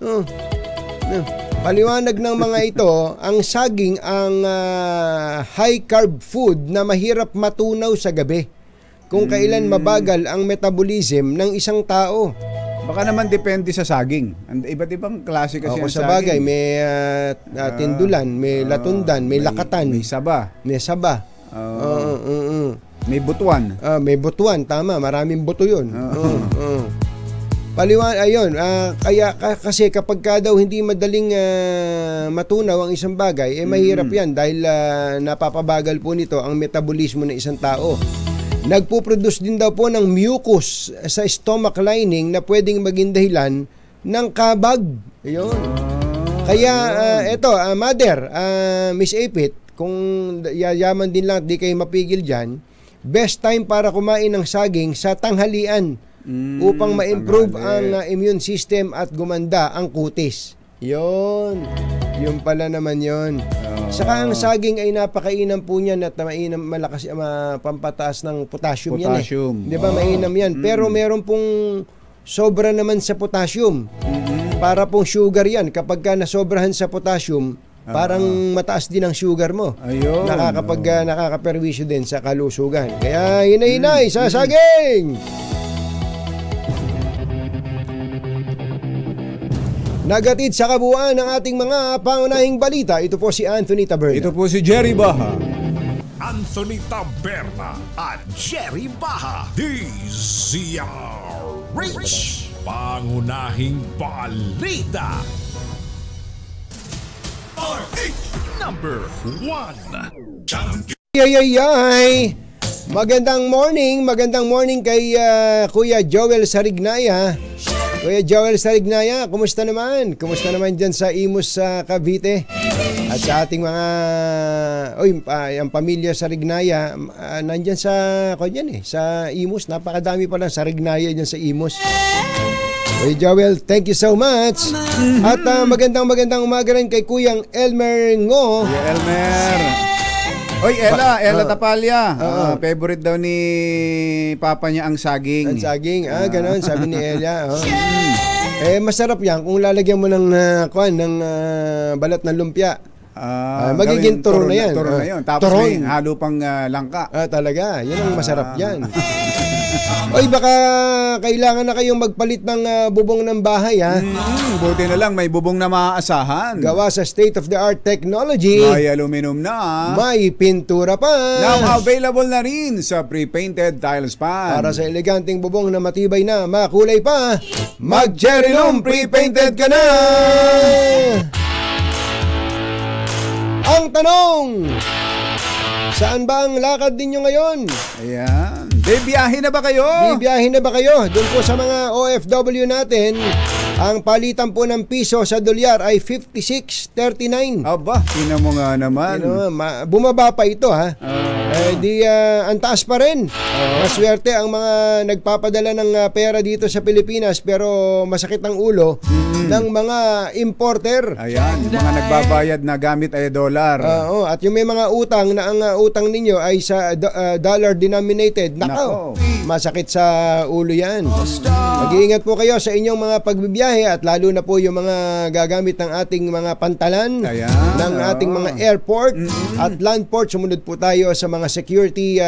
Paliwanag ng mga ito, ang saging ang high carb food na mahirap matunaw sa gabi kung kailan mabagal ang metabolism ng isang tao. Baka naman depende sa saging. Iba't ibang klase kasi ang saging. Sa bagay, may tindulan, may latundan, may lakatan. May saba. May saba. May butuan. May butuan, tama. Maraming buto yun. Ayun, kaya kasi kapag ka daw hindi madaling matunaw ang isang bagay, mahirap yan dahil napapabagal po nito ang metabolismo ng isang tao. Nagpo-produce din daw po ng mucus sa stomach lining na pwedeng maging dahilan ng kabag. Ayun. Kaya mother, Miss Epit, kung yayaman din lang di kayo mapigil dyan, best time para kumain ng saging sa tanghalian upang ma-improve ang immune system at gumanda ang kutis. Yun pala naman yun. Saka ang saging ay napakainam po niyan at malakas pampataas ng potassium yan eh. Di ba mainam yan? Pero meron pong sobra naman sa potassium. Para pong sugar yan. Kapag ka nasobrahan sa potassium, parang mataas din ang sugar mo. Ayun. Nakakaperwisyo din sa kalusugan. Kaya hinay-hinay sa saging! Nagatid sa kabuuan ng ating mga pangunahing balita. Ito po si Anthony Taberna. Ito po si Jerry Baha. Anthony Taberna at Jerry Baha. DZRH. Pangunahing balita. RH number 1. Champion. Yay! Magandang morning kay Kuya Joel Sarignaya. Kuya Joel Sarignaya, kumusta naman? Kumusta naman dyan sa Imus sa Cavite? At sa ating mga ang pamilya Sarignaya, nandyan sa sa Imus. Napakadami pala Sarignaya dyan sa Imus. Kuya Joel, thank you so much. At magandang umaga rin kay Kuyang Elmer Ngo. Kuya Elmer. Oy, Ella Tapalya. Favorite daw ni papa niya ang saging. Ang saging, gano'n, sabi ni Ella. Masarap yan kung lalagyan mo ng balat ng lumpia. Magiging turon na yan. Turon na yun. Tapos may halo pang langka. Talaga, yan ang masarap yan. Oy, baka kailangan na kayong magpalit ng bubong ng bahay, ha? Buti na lang, may bubong na maaasahan. Gawa sa state-of-the-art technology. May aluminum na. May pintura pa. Now available na rin sa pre-painted tiles pan. Para sa eleganteng bubong na matibay na, makulay pa, mag-Cherylum pre-painted ka na! Ang tanong, saan ba ang lakad ninyo ngayon? Ayan. Bibiyahe na ba kayo? Doon po sa mga OFW natin, ang palitan po ng piso sa dolyar ay 56.39. Aba, tingnan mo nga naman. Bumaba pa ito, ha? Ang taas pa rin. Maswerte ang mga nagpapadala ng pera dito sa Pilipinas, pero masakit ang ulo ng mga importer. Ayan, yung mga nagbabayad na gamit ay dolar. At yung may mga utang na ang utang ninyo ay sa dollar denominated. Nako, masakit sa ulo yan. Mag-iingat po kayo sa inyong mga pagbibiyahe at lalo na po yung mga gagamit ng ating mga pantalan, ng ating mga airport at land port. Sumunod po tayo sa mga security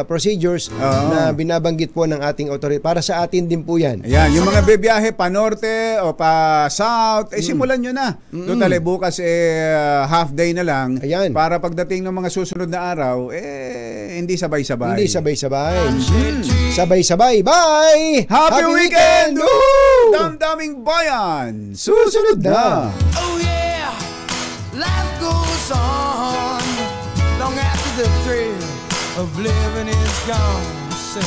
procedures na binabanggit po ng ating authority. Para sa atin din po yan. Ayan, yung mga bibiyahe pa norte o pa south, simulan nyo na. Total, bukas half day na lang. Ayan. Para pagdating ng mga susunod na araw, hindi sabay-sabay. Sabay-sabay. Bye! Happy weekend! Damdaming bayan! Susunod na! Oh yeah! Life goes on long after the thrill of living is gone. Say